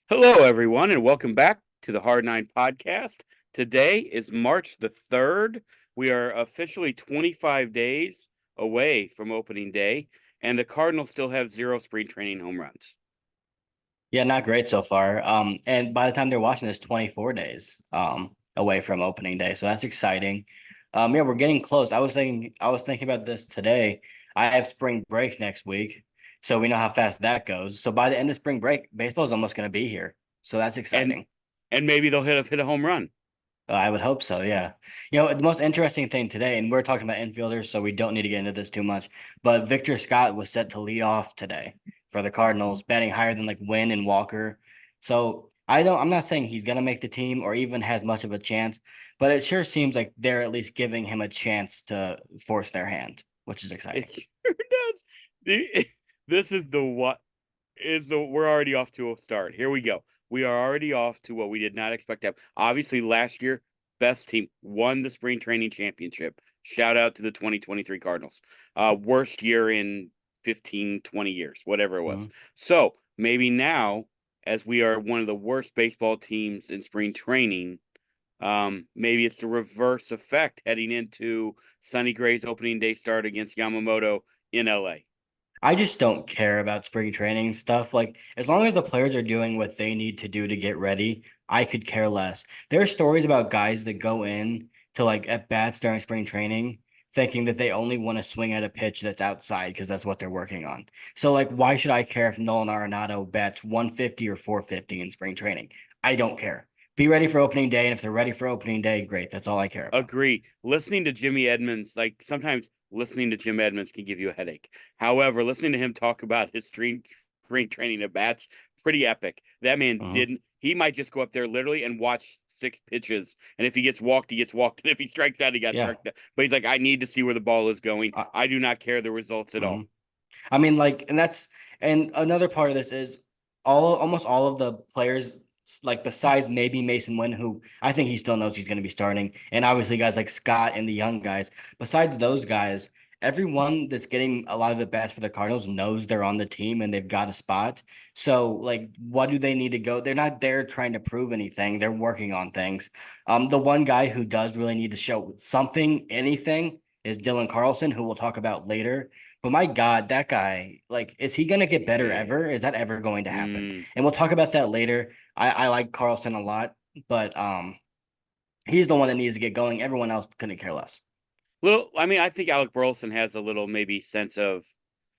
Hello, everyone, and welcome back to the Hard Nine podcast. Today is March the 3rd. We are officially 25 days away from opening day, and the Cardinals still have zero spring training home runs. Yeah, not great so far. And by the time they're watching this, 24 days away from opening day. So that's exciting. Yeah, we're getting close. I was thinking about this today. I have spring break next week, so we know how fast that goes. So by the end of spring break, baseball is almost going to be here. So that's And exciting. and maybe they'll hit a home run. I would hope so, yeah. The most interesting thing today, and we're talking about infielders, so we don't need to get into this too much, but Victor Scott was set to lead off today for the Cardinals, batting higher than like Winn and Walker. So I'm not saying he's gonna make the team or even has much of a chance, but it sure seems like they're at least giving him a chance to force their hand, which is exciting. It sure does. This is the what is the we're already off to a start. Here we go. We are already off to what we did not expect to have. Obviously, last year, best team won the spring training championship. Shout out to the 2023 Cardinals. Worst year in 15, 20 years, whatever it was. Mhm. So maybe now, as we are one of the worst baseball teams in spring training, maybe it's the reverse effect heading into Sonny Gray's opening day start against Yamamoto in LA. I just don't care about spring training stuff. Like, as long as the players are doing what they need to do to get ready, I could care less. There are stories about guys that go in to like at bats during spring training thinking that they only want to swing at a pitch that's outside because that's what they're working on. So, like, why should I care if Nolan Arenado bats 150 or 450 in spring training? I don't care. Be ready for opening day. And if they're ready for opening day, great. That's all I care about. Agree. Listening to Jimmy Edmonds, like sometimes listening to Jim Edmonds can give you a headache. However, listening to him talk about his spring training at bats, pretty epic. That man Mhm. didn't. He might just go up there literally and watch six pitches, and if he gets walked, he gets walked, and if he strikes out, he got Yeah. struck out. But he's like, I need to see where the ball is going. I do not care the results at all. Mhm. I mean, like, and another part of this is almost all of the players, like besides maybe Mason Wynn, who I think he still knows he's going to be starting, and obviously guys like Scott and the young guys. Besides those guys, everyone that's getting a lot of at bats for the Cardinals knows they're on the team and they've got a spot. So, like, what do they need to go? They're not there trying to prove anything. They're working on things. The one guy who does really need to show something, anything, is Dylan Carlson, who we'll talk about later. But my God, that guy, like, is he going to get better Yeah. ever? Is that ever going to happen? Mm. And we'll talk about that later. I like Carlson a lot, but he's the one that needs to get going. Everyone else couldn't care less. I mean, I think Alec Burleson has a little maybe sense of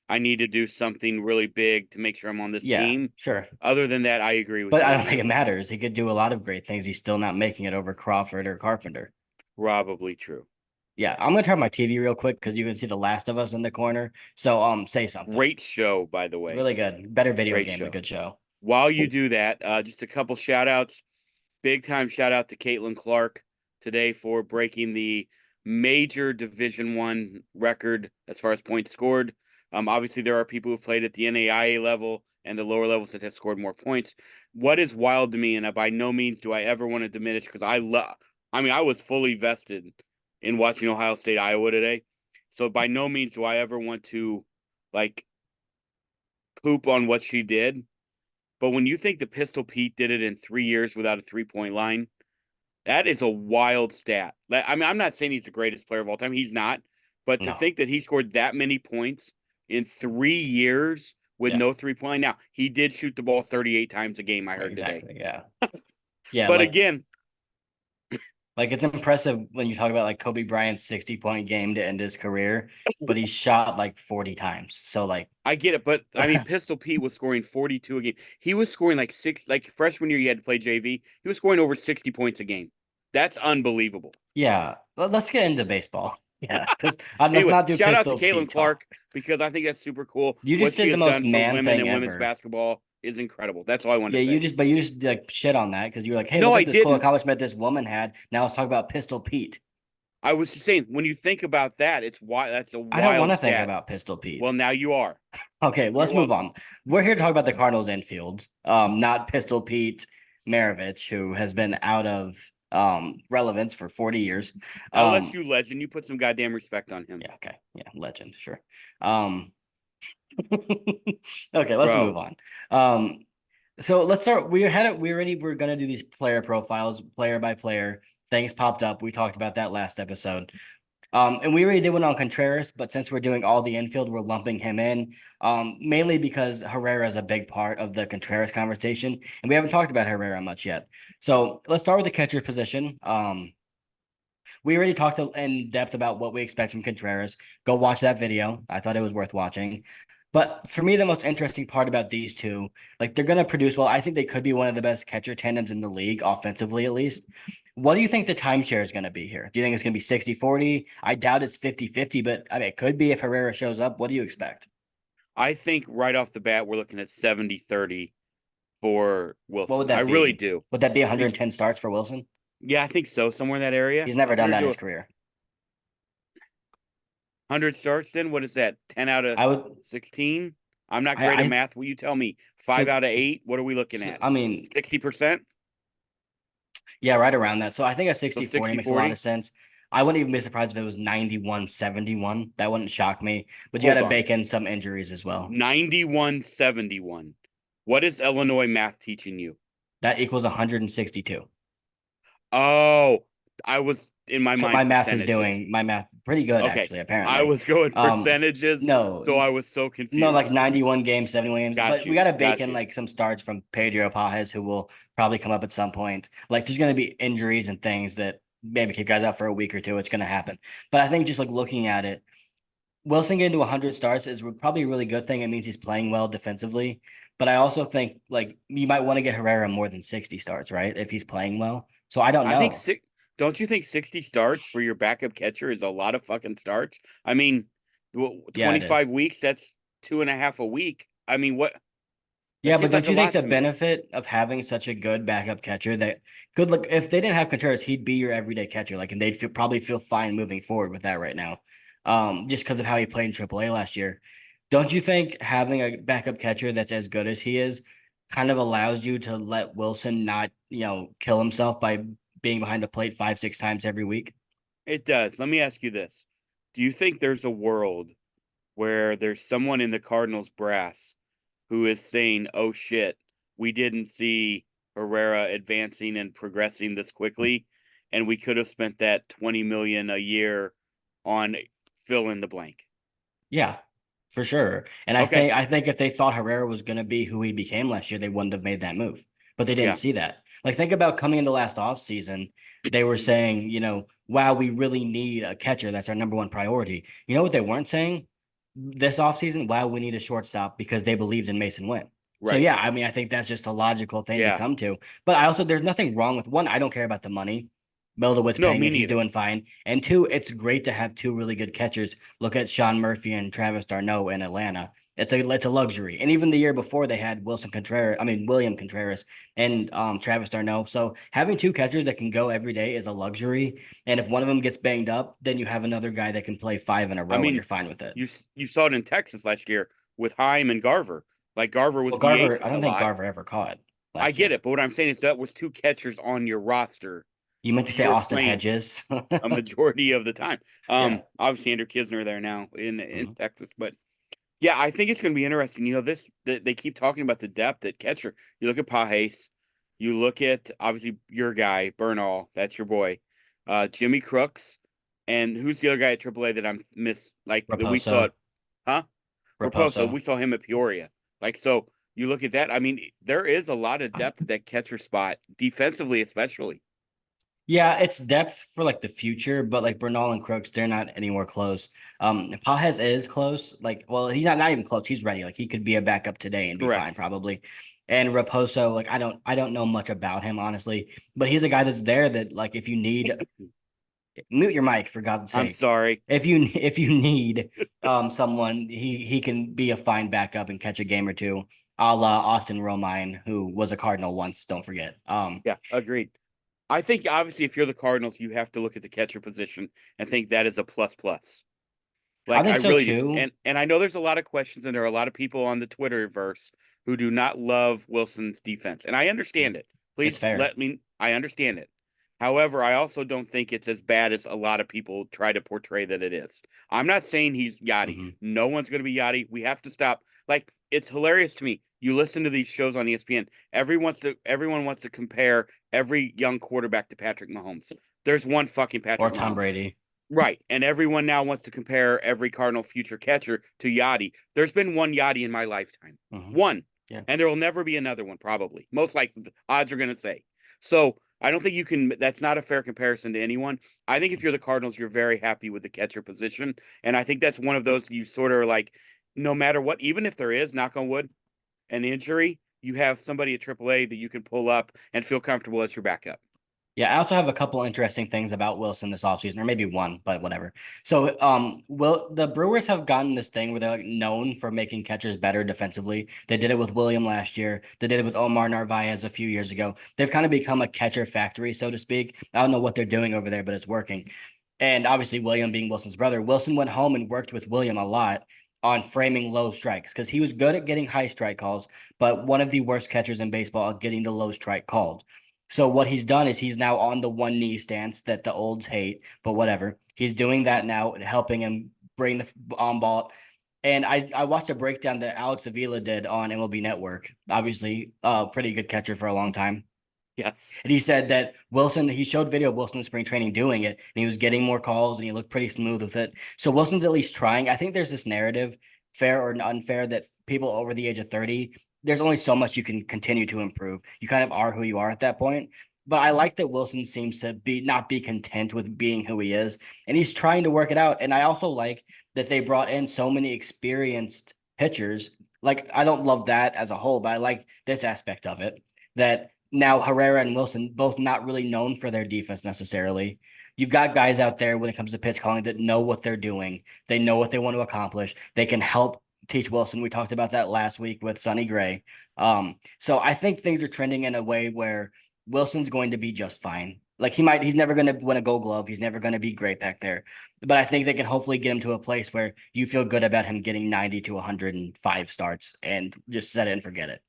I need to do something really big to make sure I'm on this Yeah, team. sure. Other than that, I agree with But you I don't think it 100%. matters. He could do a lot of great things. He's still not making it over Crawford or Carpenter. Probably true. Yeah, I'm gonna turn my TV real quick because you can see The Last of Us in the corner. So say something. Great show, by the way. Really good. Better video Great game, but show. good show. While you do that, just a couple shout outs. Big time shout out to Caitlin Clark today for breaking the major Division 1 record as far as points scored. Obviously, there are people who've played at the NAIA level and the lower levels that have scored more points. What is wild to me, and by no means do I ever want to diminish because I mean, I was fully vested in watching Ohio State Iowa today. So by no means do I ever want to like poop on what she did. But when you think the Pistol Pete did it in 3 years without a 3 point line, that is a wild stat. I mean, I'm not saying he's the greatest player of all time. He's not. But to No. think that he scored that many points in 3 years with Yeah. no 3 point line. Now, he did shoot the ball 38 times a game, I heard today. Exactly. Yeah. Yeah. But again, Like it's impressive when you talk about like Kobe Bryant's 60-point game to end his career, but he shot like 40 times. So like I get it. But I mean, Pistol Pete was scoring 42 a game. He was scoring like freshman year, he had to play JV. He was scoring over 60 points a game. That's unbelievable. yeah, let's get into baseball. Yeah, because let's Anyway, not do shout out to Pistol Caitlin Pete talk. Clark because I think that's super cool. You What just she did the has most done for man women thing and women's ever. basketball is incredible. That's all I wanted Yeah, to say. but you just like shit on that because you were like, hey, No, look I at this cool didn't. accomplishment this woman had. Now let's talk about Pistol Pete. I was just saying when you think about that, it's why that's a I don't want wild to think stat. about Pistol Well, Pete. now you are. Okay, let's You're move welcome. on. We're here to talk about the Cardinals infield, not Pistol Pete Maravich, who has been out of relevance for 40 years. Um, LSU legend, you put some goddamn respect on him, yeah, okay, yeah, legend, sure. Um, okay, let's move bro. on. Um, So let's start. We had it. We already were gonna do these player profiles, player by player. Things popped up. We talked about that last episode. And we already did one on Contreras, but since we're doing all the infield, we're lumping him in. Mainly because Herrera is a big part of the Contreras conversation, and we haven't talked about Herrera much yet. So let's start with the catcher position. We already talked in depth about what we expect from Contreras. Go watch that video. I thought it was worth watching. But for me, the most interesting part about these two, like they're going to produce well. I think they could be one of the best catcher tandems in the league, offensively at least. What do you think the timeshare is going to be here? Do you think it's going to be 60-40? I doubt it's 50-50, but I mean, it could be if Herrera shows up. What do you expect? I think right off the bat, we're looking at 70-30 for What would Wilson. I that really be? do. Would that be 110 starts for Wilson? Yeah, I think so. Somewhere in that area. He's never If done you're that in doing his career. 100 starts, then what is that? 10 out of I would, 16? I'm not great at I, math. Will you tell me? 5 so, out of 8? What are we looking so at? I mean, 60%? yeah, right around that. So I think a So 60-40 makes a lot of 60-40? sense. I wouldn't even be surprised if it was 91-71. That wouldn't shock me. But you got Hold to on. bake in some injuries as well. 91-71. What is Illinois math teaching you? That equals 162. Oh, I was in my So mind my math is percentages. doing my math pretty good Okay. actually, I apparently. was going Um, percentages, no, so I was so no, like confused. 91 games, 71 games. Got But we you. got to bake Got in you. like some starts from Pedro Pajes, who will probably come up at some point. Like there's going to be injuries and things that maybe keep guys out for a week or two. It's going to happen. But I think just like looking at it, Wilson getting to 100 starts is probably a really good thing. It means he's playing well defensively. But I also think like you might want to get Herrera more than 60 starts, right? If he's playing well. So I don't I think know. six. Don't you think 60 starts for your backup catcher is a lot of fucking starts? I mean, Yeah, it is. 25 weeks, that's 2.5 a week. I mean, what? That Yeah, but seems like don't a you think lot the to me. benefit of having such a good backup catcher that could look if they didn't have Contreras, he'd be your everyday catcher. Like, and they'd probably feel fine moving forward with that right now. Just because of how he played in AAA last year. Don't you think having a backup catcher that's as good as he is kind of allows you to let Wilson not, kill himself by being behind the plate 5-6 times every week? It does. Let me ask you this. Do you think there's a world where there's someone in the Cardinals brass who is saying, "Oh shit, we didn't see Herrera advancing and progressing this quickly, and we could have spent that 20 million a year on fill in the blank." Yeah, for sure. And I Okay. think I think if they thought Herrera was going to be who he became last year, they wouldn't have made that move. But they didn't Yeah. see that. Like think about coming into last offseason, they were saying, wow, we really need a catcher. That's our number one priority. You know what they weren't saying? This offseason, wow, we need a shortstop because they believed in Mason Winn. So Right. yeah, I mean, I think that's just a logical thing to Yeah. come to. But I also there's nothing wrong with one, I don't care about the money. Mildewitz No, paying me it, he's neither. doing fine. And two, it's great to have two really good catchers. Look at Sean Murphy and Travis d'Arnaud in Atlanta. It's a luxury. And even the year before they had William Contreras and Travis d'Arnaud. So having two catchers that can go every day is a luxury. And if one of them gets banged up, then you have another guy that can play five in a I row and you're mean, fine with it. you saw it in Texas last year with Heim and Garver. Like Garver was Well, Garver, I DHing a don't think lot. Garver ever caught I last get year. it, but what I'm saying is that was two catchers on your roster You meant to who say were Austin playing Hedges. a majority of the time. Yeah. Obviously Andrew Kisner there now in Mhm. Texas, but yeah, I think it's going to be interesting. They keep talking about the depth at catcher. You look at Pajes, you look at obviously your guy Bernal, that's your boy, Jimmy Crooks, and who's the other guy at AAA that I'm miss like that we saw Raposo. it, huh? Raposo. Raposo. We saw him at Peoria. Like so, you look at that. I mean, there is a lot of depth at that catcher spot, defensively especially. Yeah, it's depth for like the future, but like Bernal and Crooks, they're not anywhere close. Pajes is close. Like, well, he's not even close. He's ready. Like he could be a backup today and be fine, Correct. probably. And Raposo, like I don't know much about him, honestly, but he's a guy that's there that like if you need mute your mic for God's I'm sake. sorry. If you need someone, he can be a fine backup and catch a game or two, a la Austin Romine, who was a Cardinal once, don't forget. Yeah, agreed. I think obviously if you're the Cardinals, you have to look at the catcher position and think that is a plus plus. I Like I think so really do. too. And I know there's a lot of questions and there are a lot of people on the Twitterverse who do not love Wilson's defense. And I understand it. It's Please fair. let me I understand it. However, I also don't think it's as bad as a lot of people try to portray that it is. I'm not saying he's Yachty. Hmm. No one's going to be Yachty. We have to stop. Like it's hilarious to me. You listen to these shows on ESPN. Everyone wants to compare every young quarterback to Patrick Mahomes. There's one fucking Or Patrick Tom Mahomes. Brady. Right. And everyone now wants to compare every Cardinal future catcher to Yachty. There's been one Yachty in my lifetime. One. Yeah. And there will never be another one, probably. Most likely, the odds are going to say. So I don't think you can, that's not a fair comparison to anyone. I think if you're the Cardinals, you're very happy with the catcher position. And I think that's one of those you sort of are like, no matter what, even if there is, knock on wood, an injury, you have somebody at AAA that you can pull up and feel comfortable as your backup. Yeah, I also have a couple interesting things about Wilson this offseason, or maybe one, but whatever. So, the Brewers have gotten this thing where they're like known for making catchers better defensively. They did it with William last year. They did it with Omar Narvaez a few years ago. They've kind of become a catcher factory, so to speak. I don't know what they're doing over there, but it's working. And obviously, William being Wilson's brother, Wilson went home and worked with William a lot on framing low strikes because he was good at getting high strike calls, but one of the worst catchers in baseball at getting the low strike called. So what he's done is he's now on the one knee stance that the olds hate, but whatever. He's doing that now, helping him bring the on ball up. And I watched a breakdown that Alex Avila did on MLB Network. Obviously, pretty good catcher for a long time. Yes. And he said that he showed video of Wilson in spring training doing it, and he was getting more calls and he looked pretty smooth with it. So Wilson's at least trying. I think there's this narrative, fair or unfair, that people over the age of 30, there's only so much you can continue to improve. You kind of are who you are at that point. But I like that Wilson seems to not be content with being who he is, and he's trying to work it out. And I also like that they brought in so many experienced pitchers. Like, I don't love that as a whole, but I like this aspect of it, that now Herrera and Wilson, both not really known for their defense necessarily. You've got guys out there when it comes to pitch calling that know what they're doing. They know what they want to accomplish. They can help teach Wilson. We talked about that last week with Sonny Gray. So I think things are trending in a way where Wilson's going to be just fine. Like, he's never going to win a Gold Glove. He's never going to be great back there. But I think they can hopefully get him to a place where you feel good about him getting 90 to 105 starts and just set it and forget it.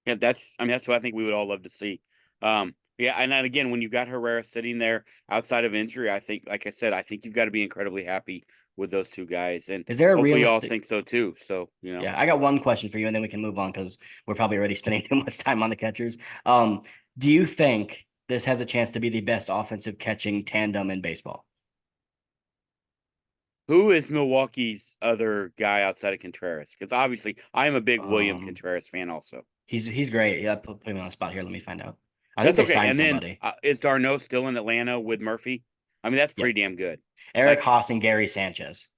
Yeah, that's what I think we would all love to see. Yeah, and then again, when you got Herrera sitting there outside of injury, I think, like I said, I think you've got to be incredibly happy with those two guys, and is there a hopefully realistic? y'all think so too. So Yeah, I got one question for you, and then we can move on because we're probably already spending too much time on the catchers. Do you think this has a chance to be the best offensive catching tandem in baseball? Who is Milwaukee's other guy outside of Contreras? Because obviously, I am a big William Contreras fan. Also, he's great. Yeah, put me on the spot here. Let me find out. I think that's they okay. signed And then somebody. is Darno still in Atlanta with Murphy? I mean, that's Yep. pretty damn good. Eric Like, Haas and Gary Sanchez.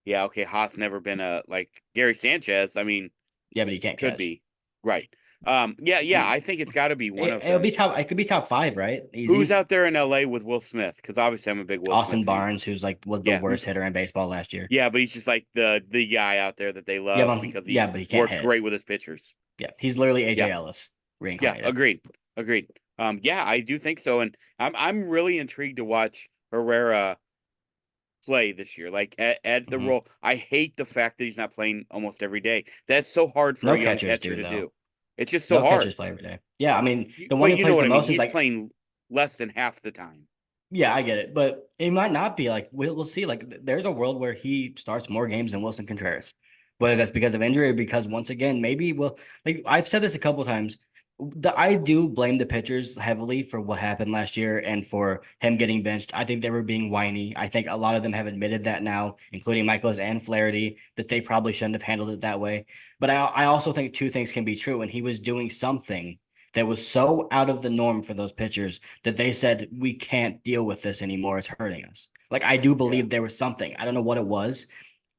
yeah, okay. Haas never been a like Gary Sanchez. I mean, Yeah, but he can't could catch. be right. Yeah. I think it's got to be one of It'll them. be top. It could be top 5, right? Who's Easy. out there in LA with Will Smith? Because obviously, I'm a big Will Austin Smith fan. Barnes, who's was the Yeah, worst hitter in baseball last year. yeah, but he's just like the guy out there that they Yeah, love because he but he can't works hit. great with his pitchers. Yeah, he's literally AJ Yeah, Ellis yeah, reincarnated. agreed. Yeah, I do think so, and I'm really intrigued to watch Herrera play this year. Like at the role, I hate the fact that he's not playing almost every day. That's so hard for No a young catchers catcher do to though. do. It's just so No catchers hard. play every day. Yeah, I mean the one But who you know plays what the I mean. most is He's like, playing less than half the time. yeah, I get it, but it might not be. Like, we'll see. Like, there's a world where he starts more games than Wilson Contreras, whether that's because of injury or because, once again, maybe like I've said this a couple times. I do blame the pitchers heavily for what happened last year and for him getting benched. I think they were being whiny. I think a lot of them have admitted that now, including Michaels and Flaherty, that they probably shouldn't have handled it that way. But I also think two things can be true. And he was doing something that was so out of the norm for those pitchers that they said, we can't deal with this anymore. It's hurting us. Like, I do Yeah. believe there was something. I don't know what it was,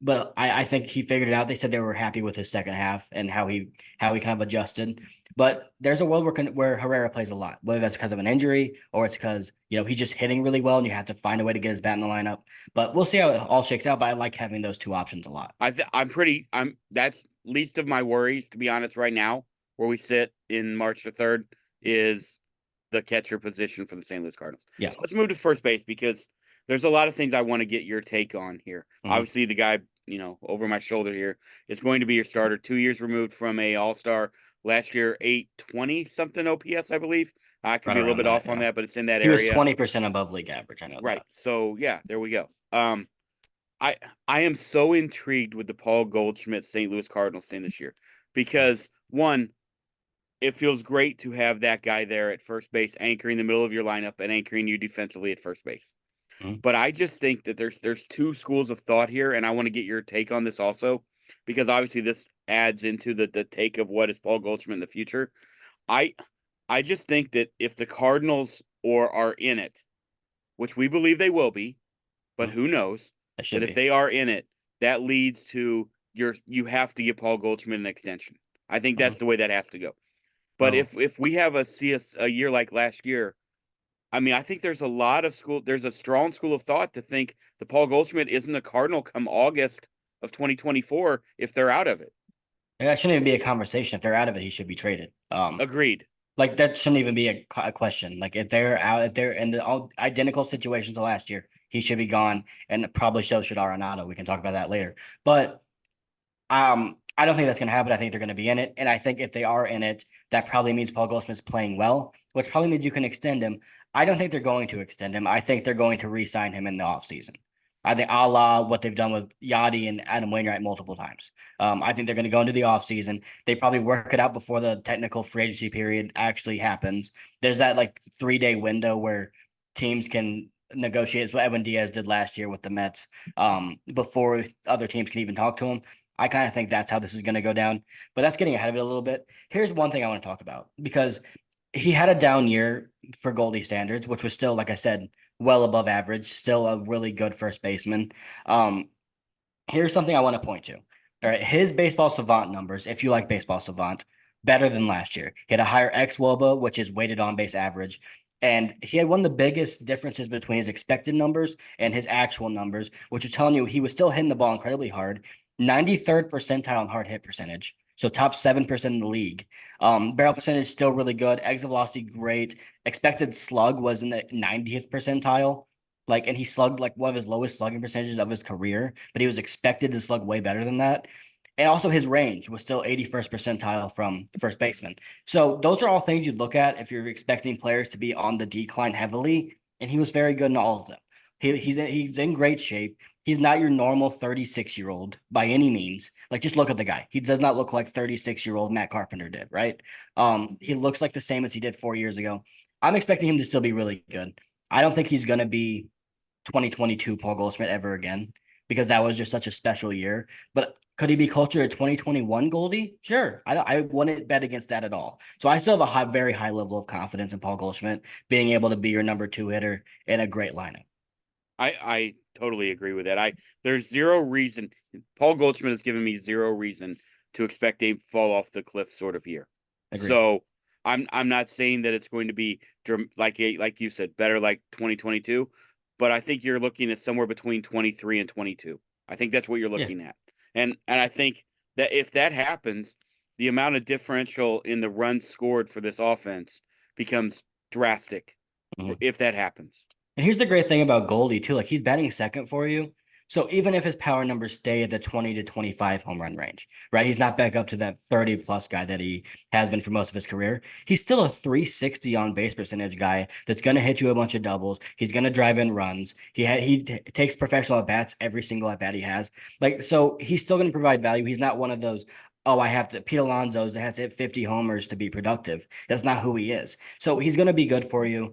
but I think he figured it out. They said they were happy with his second half and how he kind of adjusted. But there's a world where Herrera plays a lot, whether that's because of an injury or it's because he's just hitting really well and you have to find a way to get his bat in the lineup. But we'll see how it all shakes out. But I like having those two options a lot. I'm that's least of my worries, to be honest, right now, where we sit in March the 3rd, is the catcher position for the St. Louis Cardinals. Yeah. So let's move to first base because there's a lot of things I want to get your take on here. Obviously, the guy, over my shoulder here is going to be your starter, 2 years removed from a All-Star. Last year, 820 something OPS, I believe. I could Right be a little around bit that, off on yeah. that, but it's in that He was area. 20% above league average. I know Right. that. So yeah, there we go. I I am so intrigued with the Paul Goldschmidt St. Louis Cardinals thing this year because one, it feels great to have that guy there at first base, anchoring the middle of your lineup and anchoring you defensively at first base. Mhm. But I just think that there's two schools of thought here, and I want to get your take on this also, because obviously this adds into the take of what is Paul Goldschmidt in the future. I I just think that if the Cardinals or are in it, which we believe they will be, but Mhm. who knows, It that should if be. they are in it, that leads to you have to give Paul Goldschmidt an extension. I think Mhm. that's the way that has to go. But Well, if we have a year like last year, I mean, I think there's a strong school of thought to think that Paul Goldschmidt isn't a Cardinal come August of 2024 if they're out of it. that shouldn't even be a conversation. If they're out of it, he should be traded. Agreed. Like that shouldn't even be a question. Like if they're out, if they're in the all identical situations to last year, he should be gone, and probably so should Arenado. We can talk about that later. But I don't think that's going to happen. I think they're going to be in it, and I think if they are in it, that probably means Paul Goldschmidt's playing well, which probably means you can extend him. I don't think they're going to extend him. I think they're going to re-sign him in the offseason. I think a la what they've done with Yachty and Adam Wainwright multiple times. I think they're going to go into the offseason. They probably work it out before the technical free agency period actually happens. There's that like 3 day window where teams can negotiate. It's what Edwin Diaz did last year with the Mets, before other teams can even talk to him. I kind of think that's how this is going to go down, but that's getting ahead of it a little bit. Here's one thing I want to talk about because he had a down year for Goldie standards, which was still, like I said, well above average, still a really good first baseman. Um, Here's something I want to point to. All right, his baseball savant numbers, if you like baseball savant, better than last year. He had a higher xWOBA, which is weighted on base average. And he had one of the biggest differences between his expected numbers and his actual numbers, which is telling you he was still hitting the ball incredibly hard. 93rd percentile in hard hit percentage. So top 7% in the league. Barrel percentage still really good. Exit velocity great. Expected slug was in the 90th percentile. Like, and he slugged like one of his lowest slugging percentages of his career, but he was expected to slug way better than that. And also his range was still 81st percentile from the first baseman. So those are all things you'd look at if you're expecting players to be on the decline heavily. And he was very good in all of them. He's in great shape. He's not your normal 36-year-old by any means. Like, just look at the guy. He does not look like 36-year-old Matt Carpenter did, right? He looks like the same as he did 4 years ago. I'm expecting him to still be really good. I don't think he's going to be 2022 Paul Goldschmidt ever again because that was just such a special year. But could he be closer to 2021 Goldie? Sure. I wouldn't bet against that at all. So I still have a very high level of confidence in Paul Goldschmidt being able to be your number two hitter in a great lineup. I totally agree with that. I There's zero reason Paul Goldschmidt has given me zero reason to expect a fall off the cliff sort of year. Agreed. So I'm not saying that it's going to be like you said better like 2022, but I think you're looking at somewhere between 23 and 22. I think that's what you're Yeah. looking at. And I think that if that happens, the amount of differential in the runs scored for this offense becomes drastic Mhm. if that happens. And here's the great thing about Goldie too. Like, he's batting second for you. So even if his power numbers stay at the 20 to 25 home run range, right? He's not back up to that 30 plus guy that he has been for most of his career. He's still a 360 on base percentage guy that's going to hit you a bunch of doubles. He's going to drive in runs. Takes professional at bats every single at bat he has. Like, so he's still going to provide value. He's not one of those, oh, I have to Pete Alonso's that has to hit 50 homers to be productive. That's not who he is. So he's going to be good for you.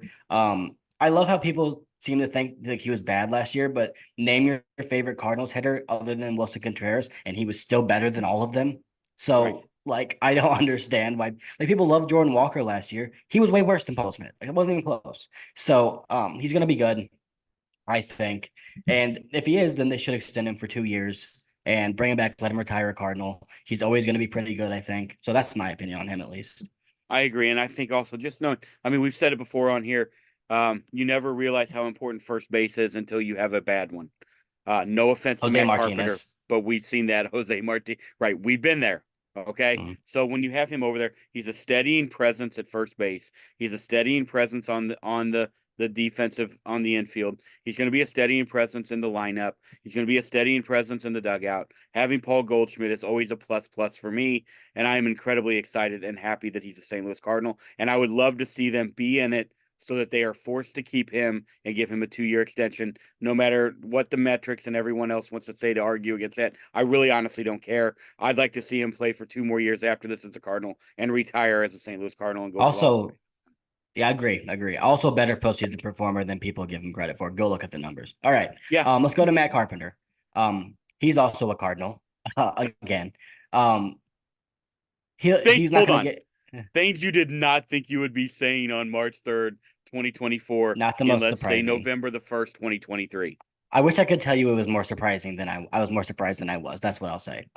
I love how people seem to think that he was bad last year, but name your favorite Cardinals hitter other than Wilson Contreras, and he was still better than all of them. Right. So, like, I don't understand why, like, people love Jordan Walker last year. He was way worse than Paul Smith. Like, it wasn't even close. So, he's gonna be good, I think. And if he is, then they should extend him for 2 years and bring him back, let him retire a Cardinal. He's always gonna be pretty good, I think. So that's my opinion on him, at least. I agree. And I think also just knowing, I mean, we've said it before on here. You never realize how important first base is until you have a bad one. No offense to Jose Matt Carpenter, Martinez. but we've seen that Jose Marti. Right. We've been there. Okay. Mhm. So when you have him over there, he's a steadying presence at first base. He's a steadying presence on the defensive on the infield. He's going to be a steadying presence in the lineup. He's going to be a steadying presence in the dugout. Having Paul Goldschmidt is always a plus plus for me, and I am incredibly excited and happy that he's a St. Louis Cardinal. And I would love to see them be in it so that they are forced to keep him and give him a 2-year extension, no matter what the metrics and everyone else wants to say to argue against that. I really honestly don't care. I'd like to see him play for 2 more years after this as a Cardinal and retire as a St. Louis Cardinal and go to the Hall of Also, Fame. yeah, I agree. I agree. Also, better postseason performer than people give him credit for. Go look at the numbers. All right. Yeah. Let's go to Matt Carpenter. He's also a Cardinal again. Um, he's not Hold gonna on. get Things you did not think you would be saying on March 3rd, 2024 not the in, most let's say, surprising. November 1st, 2023. I wish I could tell you it was more surprising than I was more surprised than I was. That's what I'll say.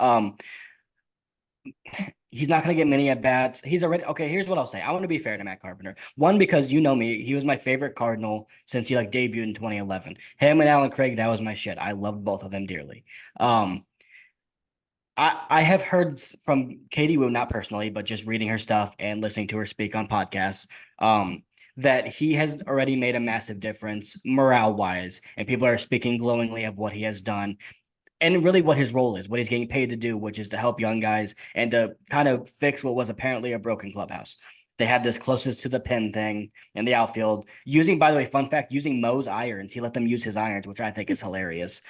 He's not going to get many at bats. He's already okay. Here's what I'll say. I want to be fair to Matt Carpenter. One, because you know me, he was my favorite Cardinal since he like debuted in 2011. Him and Alan Craig, that was my shit. I loved both of them dearly. Um, I have heard from Katie Wu, not personally, but just reading her stuff and listening to her speak on podcasts, that he has already made a massive difference morale wise, and people are speaking glowingly of what he has done and really what his role is, what he's getting paid to do, which is to help young guys and to kind of fix what was apparently a broken clubhouse. They had this closest to the pin thing in the outfield using, by the way, fun fact, using Mo's irons. He let them use his irons, which I think is hilarious.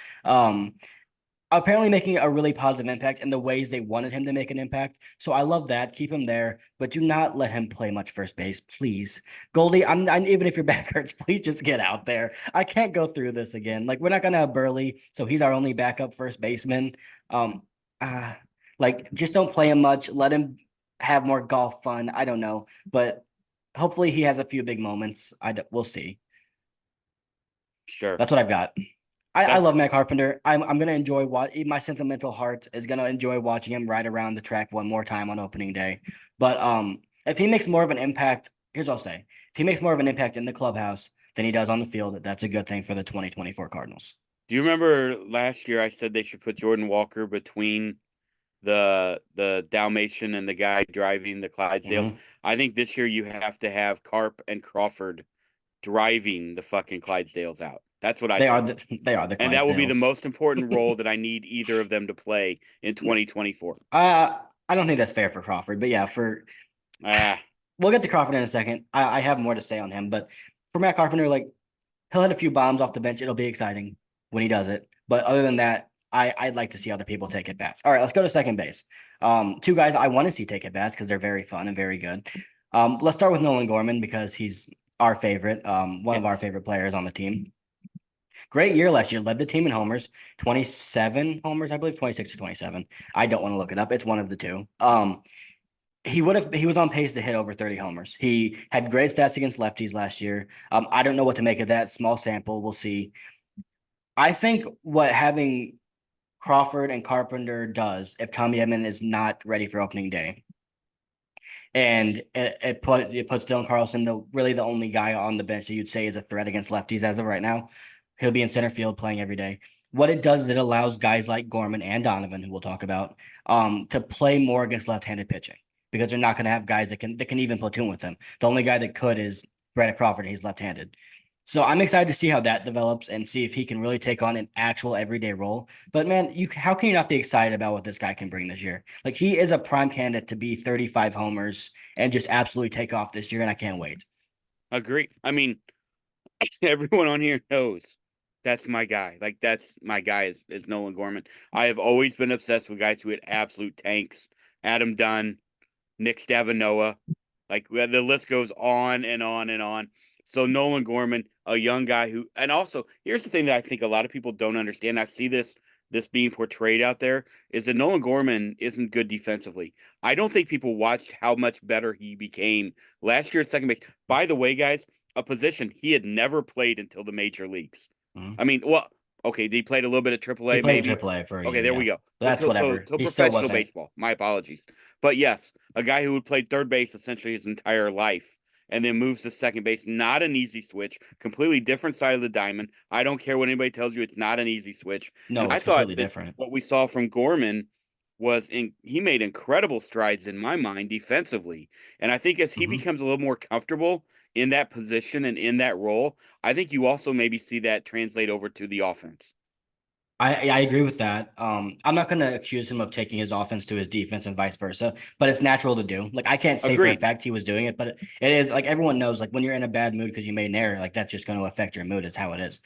Apparently making a really positive impact in the ways they wanted him to make an impact. So I love that. Keep him there, but do not let him play much first base, please. Goldie, I'm even if your back hurts, please just get out there. I can't go through this again. Like we're not gonna have Burley, so he's our only backup first baseman. Um, uh, like just don't play him much. Let him have more golf fun. I don't know, but hopefully he has a few big moments. We'll see. Sure. That's what I've got. I That's love Matt Carpenter. I'm gonna enjoy my sentimental heart is gonna enjoy watching him ride around the track one more time on opening day. But if he makes more of an impact, here's what I'll say. If he makes more of an impact in the clubhouse than he does on the field, that's a good thing for the 2024 Cardinals. Do you remember last year I said they should put Jordan Walker between the Dalmatian and the guy driving the Clydesdales? Mm-hmm. I think this year you have to have Carp and Crawford driving the fucking Clydesdales out. That's what I They are said. the And that will be the Clydesdales. most important role that I need either of them to play in 2024. I don't think that's fair for Crawford, but yeah, for Ah, we'll get to Crawford in a second. I have more to say on him, but for Matt Carpenter, like he'll hit a few bombs off the bench. It'll be exciting when he does it. But other than that, I'd like to see other people take at bats. All right, let's go to second base. Two guys I want to see take at bats because they're very fun and very good. Let's start with Nolan Gorman because he's our favorite, one of our yes. favorite players on the team. Great year last year, led the team in homers, 27 homers, I believe, 26 or 27. I don't want to look it up. It's one of the two. He was on pace to hit over 30 homers. He had great stats against lefties last year. I don't know what to make of that. Small sample, we'll see. I think what having Crawford and Carpenter does if Tommy Edman is not ready for opening day, and it puts Dylan Carlson, really the only guy on the bench that you'd say is a threat against lefties as of right now. He'll be in center field playing every day. What it does is it allows guys like Gorman and Donovan, who we'll talk about, to play more against left-handed pitching because they're not going to have guys that can even platoon with them. The only guy that could is Brandon Crawford, and he's left-handed. So I'm excited to see how that develops and see if he can really take on an actual everyday role. But man, how can you not be excited about what this guy can bring this year? Like he is a prime candidate to be 35 homers and just absolutely take off this year, and I can't wait. Agree. I mean, everyone on here knows that's my guy. Like that's my guy is Nolan Gorman. I have always been obsessed with guys who hit absolute tanks. Adam Dunn, Nick Stavanoa, like the list goes on and on and on. So Nolan Gorman, a young guy who, and also here's the thing that I think a lot of people don't understand. I see this being portrayed out there is that Nolan Gorman isn't good defensively. I don't think people watched how much better he became last year at second base. By the way, guys, a position he had never played until the major leagues. Mhm. I mean, well, okay, he played a little bit of He AAA, played in maybe. AAA for a Okay, year, there yeah. we go. But that's whatever. So He still professional wasn't. baseball. My apologies. But yes, a guy who would play third base essentially his entire life and then moves to second base. Not an easy switch. Completely different side of the diamond. I don't care what anybody tells you. It's not an easy switch. And No, I it's thought completely that different. what we saw from Gorman he made incredible strides in my mind defensively. And I think as he Mhm. becomes a little more comfortable in that position and in that role, I think you also maybe see that translate over to the offense. I agree with that. I'm not going to accuse him of taking his offense to his defense and vice versa, but it's natural to do. Like I can't say for a Agreed. fact he was doing it, but it is like everyone knows. Like when you're in a bad mood because you made an error, like that's just going to affect your mood. Is how it is.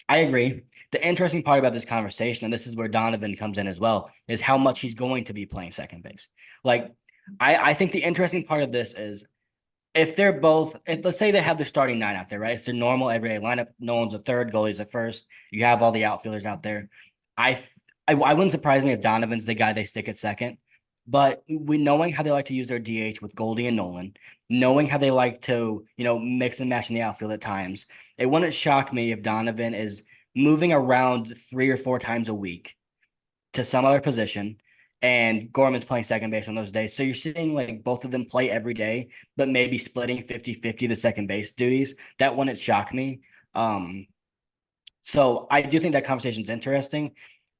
I agree. The interesting part about this conversation, and this is where Donovan comes in as well, is how much he's going to be playing second base. Like I think the interesting part of this is if they're both, let's say they have the starting nine out there, right? It's their normal everyday lineup. No one's a third, goalie's at first. You have all the outfielders out there. I, I wouldn't surprise me if Donovan's the guy they stick at second. But we knowing how they like to use their DH with Goldie and Nolan, knowing how they like to, mix and match in the outfield at times, it wouldn't shock me if Donovan is moving around 3 or 4 times a week to some other position, and Gorman's playing second base on those days. So you're seeing like both of them play every day, but maybe splitting 50-50 the second base duties. That wouldn't shock me. Um, so I do think that conversation is interesting,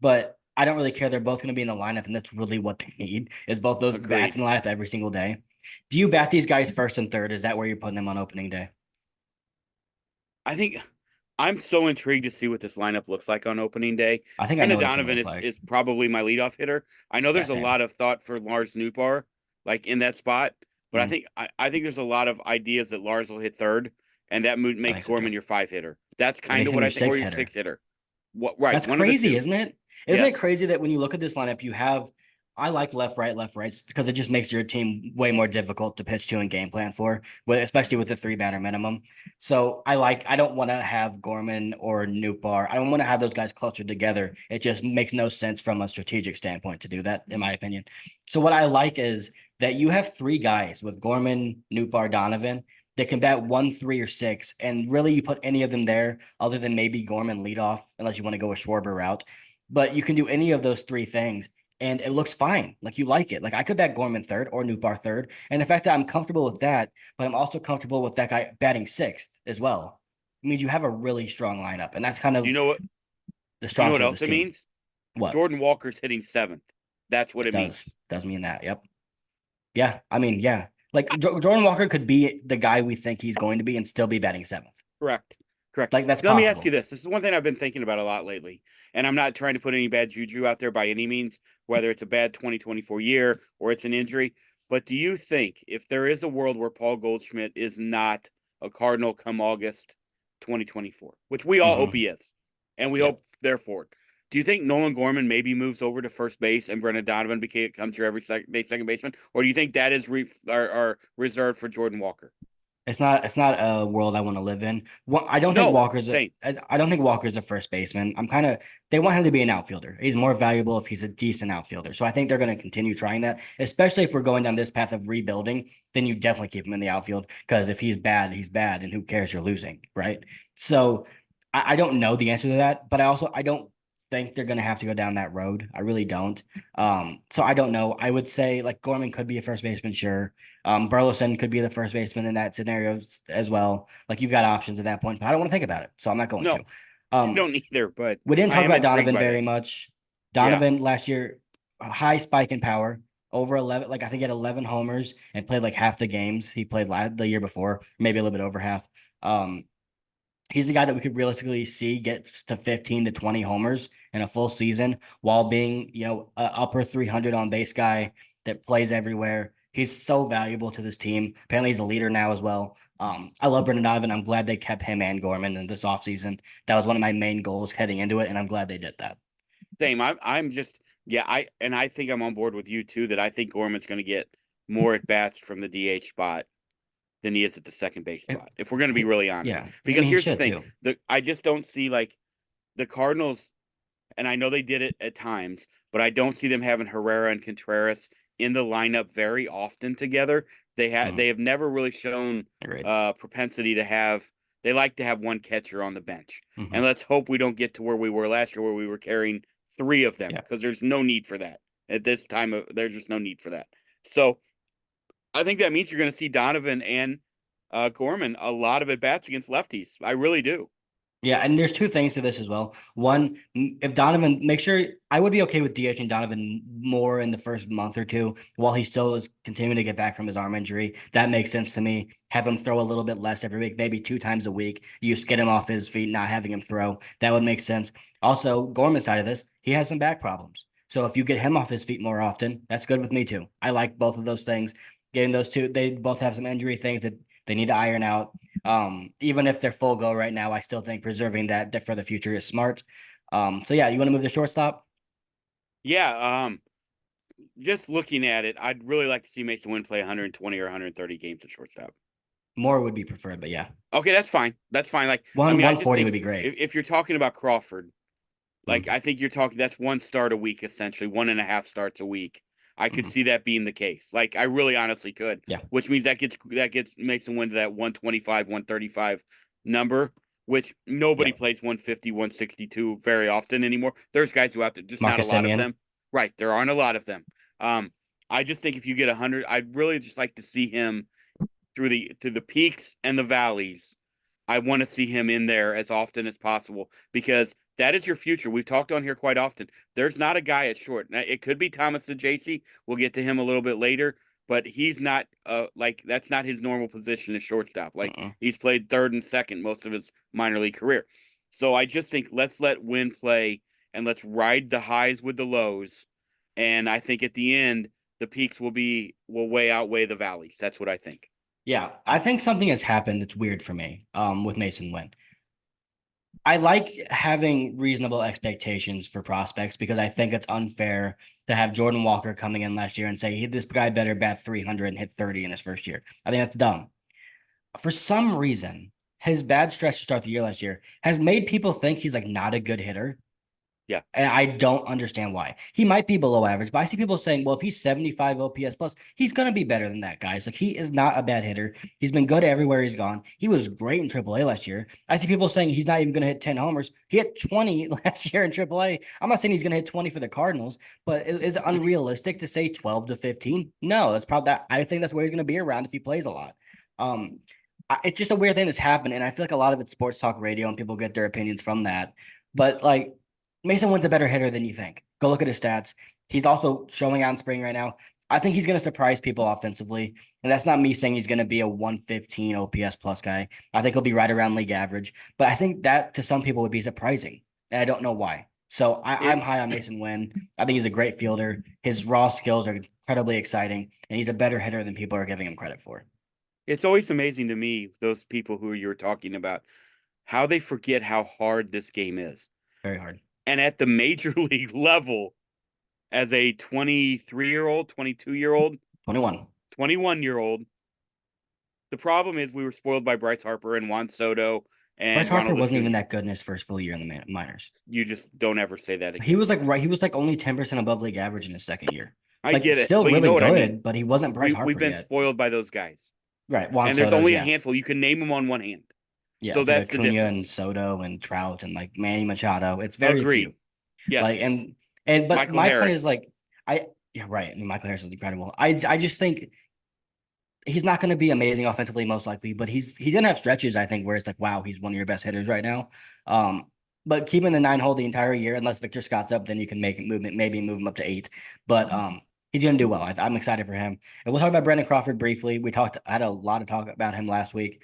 but I don't really care. They're both going to be in the lineup, and that's really what they need is both those bats Agreed. in the lineup every single day. Do you bat these guys first and third? Is that where you're putting them on opening day? I think I'm so intrigued to see what this lineup looks like on opening day. I think I know Brendan what it's going to Donovan look is like. is probably my leadoff hitter. I know Yeah, there's a same. lot of thought for Lars Nootbaar, like in that spot, but I Mm, think I think there's a lot of ideas that Lars will hit third, and that I makes think so too. Gorman your five hitter. That's It kind makes of him what your I think, or six your hitter. six hitter. What? Right, That's one of the crazy, two. isn't it? Isn't it Yes, crazy that when you look at this lineup, you have I like left, right, because it just makes your team way more difficult to pitch to and game plan for, especially with the three batter minimum. So I don't want to have Gorman or Nootbaar. I don't want to have those guys closer together. It just makes no sense from a strategic standpoint to do that, in my opinion. So what I like is that you have three guys with Gorman, Nootbaar, Donovan that can bat 1, 3, or 6, and really you put any of them there, other than maybe Gorman lead off, unless you want to go a Schwarber route. But you can do any of those three things and it looks fine. Like you like it. Like I could bat Gorman third or Nootbaar third. And the fact that I'm comfortable with that, but I'm also comfortable with that guy batting sixth as well. It means you have a really strong lineup. And that's kind you of know what? the You know strong what suit of else this it team. means? What? Jordan Walker's hitting seventh. That's what It it does. means. Does mean that. Yep. Yeah. I mean, yeah. Like Jordan Walker could be the guy we think he's going to be and still be batting seventh. Correct. Correct. Like that's Now, let me ask you possible. this. This is one thing I've been thinking about a lot lately. And I'm not trying to put any bad juju out there by any means, whether it's a bad 2024 year or it's an injury. But do you think if there is a world where Paul Goldschmidt is not a Cardinal come August 2024, which we all hope Mm-hmm. he is, and we Yep. hope therefore, do you think Nolan Gorman maybe moves over to first base and Brendan Donovan becomes your every second baseman? Or do you think that is are reserved for Jordan Walker? It's not a world I want to live in. I don't think No, Walker's a same. I don't think Walker's a first baseman. They want him to be an outfielder. He's more valuable if he's a decent outfielder. So I think they're going to continue trying that, especially if we're going down this path of rebuilding, then you definitely keep him in the outfield because if he's bad, he's bad and who cares you're losing, right? So I don't know the answer to that, but I don't think they're going to have to go down that road. I really don't. So I don't know. I would say like Gorman could be a first baseman, sure. Burleson could be the first baseman in that scenario as well. Like you've got options at that point, but I don't want to think about it, so I'm not going No, to. you Um, don't either, but we didn't I talk am about intrigued Donovan by very that. much. Yeah. Donovan last year, a high spike in power, over 11. Like I think he had 11 homers and played like half the games he played the year before, maybe a little bit over half. Um, he's the guy that we could realistically see get to 15 to 20 homers in a full season while being, a upper 300 on base guy that plays everywhere. He's so valuable to this team. Apparently, he's a leader now as well. I love Brendan Donovan. I'm glad they kept him and Gorman in this offseason. That was one of my main goals heading into it, and I'm glad they did that. Same. I'm just yeah, I think I'm on board with you too that I think Gorman's going to get more at bats from the DH spot than he is at the second base spot. If we're going to be really honest. Yeah, I Because mean, he here's the should thing. too. I just don't see like the Cardinals, and I know they did it at times, but I don't see them having Herrera and Contreras in the lineup very often together. Mhm. They have never really shown Agreed. propensity to have they like to have one catcher on the bench. And Mhm. let's hope we don't get to where we were last year where we were carrying three of them Yeah. because there's no need for that. At this time there's just no need for that. So I think that means you're going to see Donovan and Gorman a lot of at bats against lefties. I really do. Yeah, and there's two things to this as well. One, if Donovan, make sure I would be okay with DHing Donovan more in the first month or two while he still is continuing to get back from his arm injury. That makes sense to me. Have him throw a little bit less every week, maybe 2 times a week. You just get him off his feet, not having him throw. That would make sense. Also, Gorman's side of this, he has some back problems. So if you get him off his feet more often, that's good with me too. I like both of those things. Getting those two, they both have some injury things that they need to iron out. Even if they're full go right now, I still think preserving that for the future is smart. So yeah, you want to move to shortstop? Yeah, just looking at it, I'd really like to see Mason Winn play 120 or 130 games at shortstop. More would be preferred, but yeah, Okay, that's fine. That's fine. Like, I one mean, I one just forty think would be great. if you're talking about Crawford, like, Mm-hmm. I think you're talking that's one start a week, essentially, 1.5 starts a week. I could Mm-hmm. see that being the case. Like, I really honestly could, Yeah, which means that gets Mason Winn to that 125, 135 number, which nobody yep. plays 150, 162 very often anymore. There's guys who out there, just not a Marcus lot of Simeon. them. Right. There aren't a lot of them. Um, I just think if you get 100, I'd really just like to see him through the peaks and the valleys. I want to see him in there as often as possible because that is your future. We've talked on here quite often. There's not a guy at short. Now, it could be Thomas JC. We'll get to him a little bit later, but he's not like that's not his normal position as shortstop. Like Mm-mm. he's played third and second most of his minor league career. So I just think let's let Winn play and let's ride the highs with the lows. And I think at the end the peaks will way outweigh the valleys. That's what I think. Yeah, I think something has happened that's weird for me. With Mason Wynn. I like having reasonable expectations for prospects because I think it's unfair to have Jordan Walker coming in last year and say hey, this guy better bat 300 and hit 30 in his first year. I think that's dumb. For some reason, his bad stretch to start the year last year has made people think he's like not a good hitter. Yeah. And I don't understand why. He might be below average, but I see people saying, well, if he's 75 OPS plus, he's going to be better than that, guys. Like, he is not a bad hitter. He's been good everywhere he's gone. He was great in AAA last year. I see people saying he's not even going to hit 10 homers. He hit 20 last year in AAA. I'm not saying he's going to hit 20 for the Cardinals, but is it unrealistic to say 12 to 15? No, that's probably that. I think that's where he's going to be around if he plays a lot. Um, it's just a weird thing that's happened. And I feel like a lot of it's sports talk radio and people get their opinions from that. But like, Mason Wynn's a better hitter than you think. Go look at his stats. He's also showing out in spring right now. I think he's going to surprise people offensively. And that's not me saying he's going to be a 115 OPS plus guy. I think he'll be right around league average. But I think that to some people would be surprising. And I don't know why. So I'm It high on Mason Wynn. I think he's a great fielder. His raw skills are incredibly exciting. And he's a better hitter than people are giving him credit for. it's always amazing to me, those people who you were talking about, how they forget how hard this game is. Very hard. And at the major league level, as a 23-year-old, 22-year-old, 21. 21-year-old, the problem is we were spoiled by Bryce Harper and Juan Soto Bryce and Harper Ronald wasn't even Acuna. that good in his first full year in the minors. You just don't ever say that He again. was like right. He was like only 10% above league average in his second year. I Like get it, still but you really know what I mean. good, but he wasn't Bryce We've Harper been yet. spoiled by those guys, Right. Juan and there's Soto's, only a yeah. handful. You can name them on one hand. Yeah. So It's like that's the Acuna and difference. Soto and Trout and like Manny Machado. It's very few. Agreed. Yes. Like and but Michael my point is Harris. like I yeah, right. I mean Michael Harris is incredible. I just think he's not going to be amazing offensively, most likely, but he's gonna have stretches, I think, where it's like, wow, he's one of your best hitters right now. But keeping the 9 hole the entire year, unless Victor Scott's up, then you can make it movement, maybe move him up to 8. But he's gonna do well. I'm excited for him. And we'll talk about Brandon Crawford briefly. Had a lot of talk about him last week.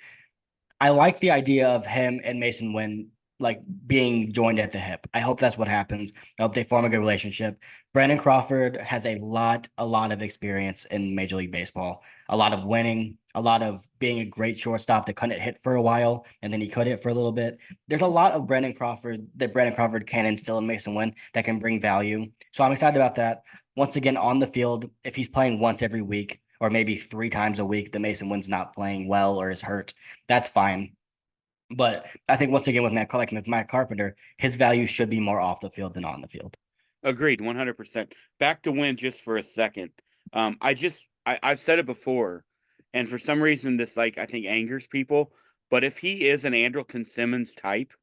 I like the idea of him and Mason Wynn like being joined at the hip. I hope that's what happens. I hope they form a good relationship. Brandon Crawford has a lot of experience in Major League Baseball, a lot of winning, a lot of being a great shortstop that couldn't hit for a while, and then he could hit for a little bit. There's a lot of Brandon Crawford can instill in Mason Wynn that can bring value. So I'm excited about that. Once again, on the field, if he's playing once every week or maybe 3 times a week, the Mason Wynn's not playing well or is hurt, that's fine. But I think once again with Matt Carpenter, his value should be more off the field than on the field. Agreed, 100%. Back to Win just for a second. I've said it before, and for some reason this like I think angers people. But if he is an Andrelton Simmons type,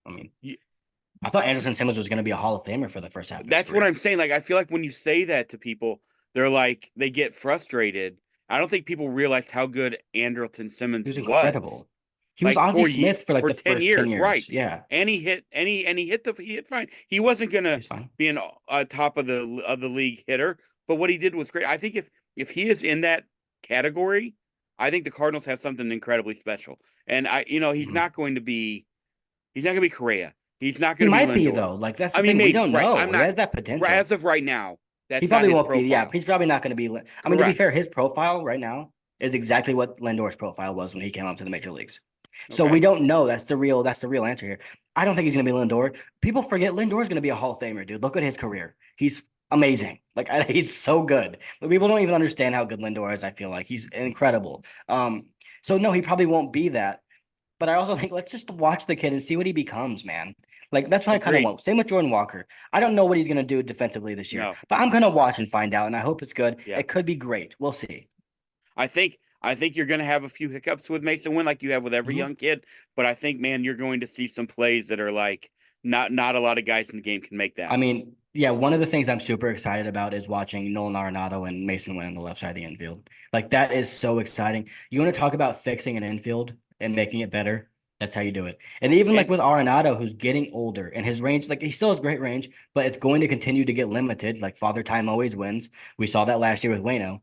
I mean, you, I thought Anderson Simmons was going to be a Hall of Famer for the first half of his that's what career. I'm saying. Like I feel like when you say that to people, they're like they get frustrated. I don't think people realized how good Andrelton He Simmons was was. incredible. He was like Ozzie Smith for like for the 10 first 10 years, right? years. Yeah, And he hit fine. He wasn't gonna he's fine. be an top of the league hitter, but what he did was great. I think if he is in that category, I think the Cardinals have something incredibly special. And Mhm. he's not gonna be Correa. He's not He gonna be might be Lindor. though. Like that's I the mean, thing. We maybe don't right. know. I'm He not has that as potential. of right now. He That's not probably his won't be. Yeah, profile. he's probably not going to be. I mean, to be Correct. fair, his profile right now is exactly what Lindor's profile was when he came up to the major leagues. So we Okay. don't know. That's the real answer here. I don't think he's going to be Lindor. People forget Lindor's going to be a Hall of Famer, dude. Look at his career. He's amazing. Like he's so good. But people don't even understand how good Lindor is. I feel like he's incredible. So no, he probably won't be that. But I also think let's just watch the kid and see what he becomes, man. Like that's what I kind of Agreed. want. Same with Jordan Walker. I don't know what he's gonna do defensively this year, No. but I'm gonna watch and find out, and I hope it's good. Yeah. It could be great. We'll see. I think you're going to have a few hiccups with Mason Wynn, like you have with every Mhm. young kid. But I think, man, you're going to see some plays that are like not a lot of guys in the game can make I that. mean, yeah, one of the things I'm super excited about is watching Nolan Arenado and Mason Wynn on the left side of the infield. Like that is so exciting. You want to talk about fixing an infield and making it better? That's how you do it. And even like And with Arenado, who's getting older and his range, like he still has great range, but it's going to continue to get limited. Like father time always wins. We saw that last year with Wayno.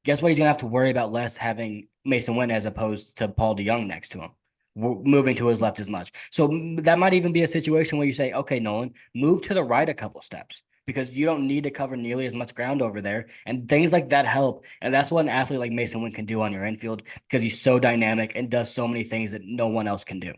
Guess what? He's gonna have to worry about less having Mason Wynn as opposed to Paul DeYoung next to him, moving to his left as much. So that might even be a situation where you say, okay, Nolan, move to the right a couple steps because you don't need to cover nearly as much ground over there. And things like that help. And that's what an athlete like Mason Wynn can do on your infield because he's so dynamic and does so many things that no one else can do.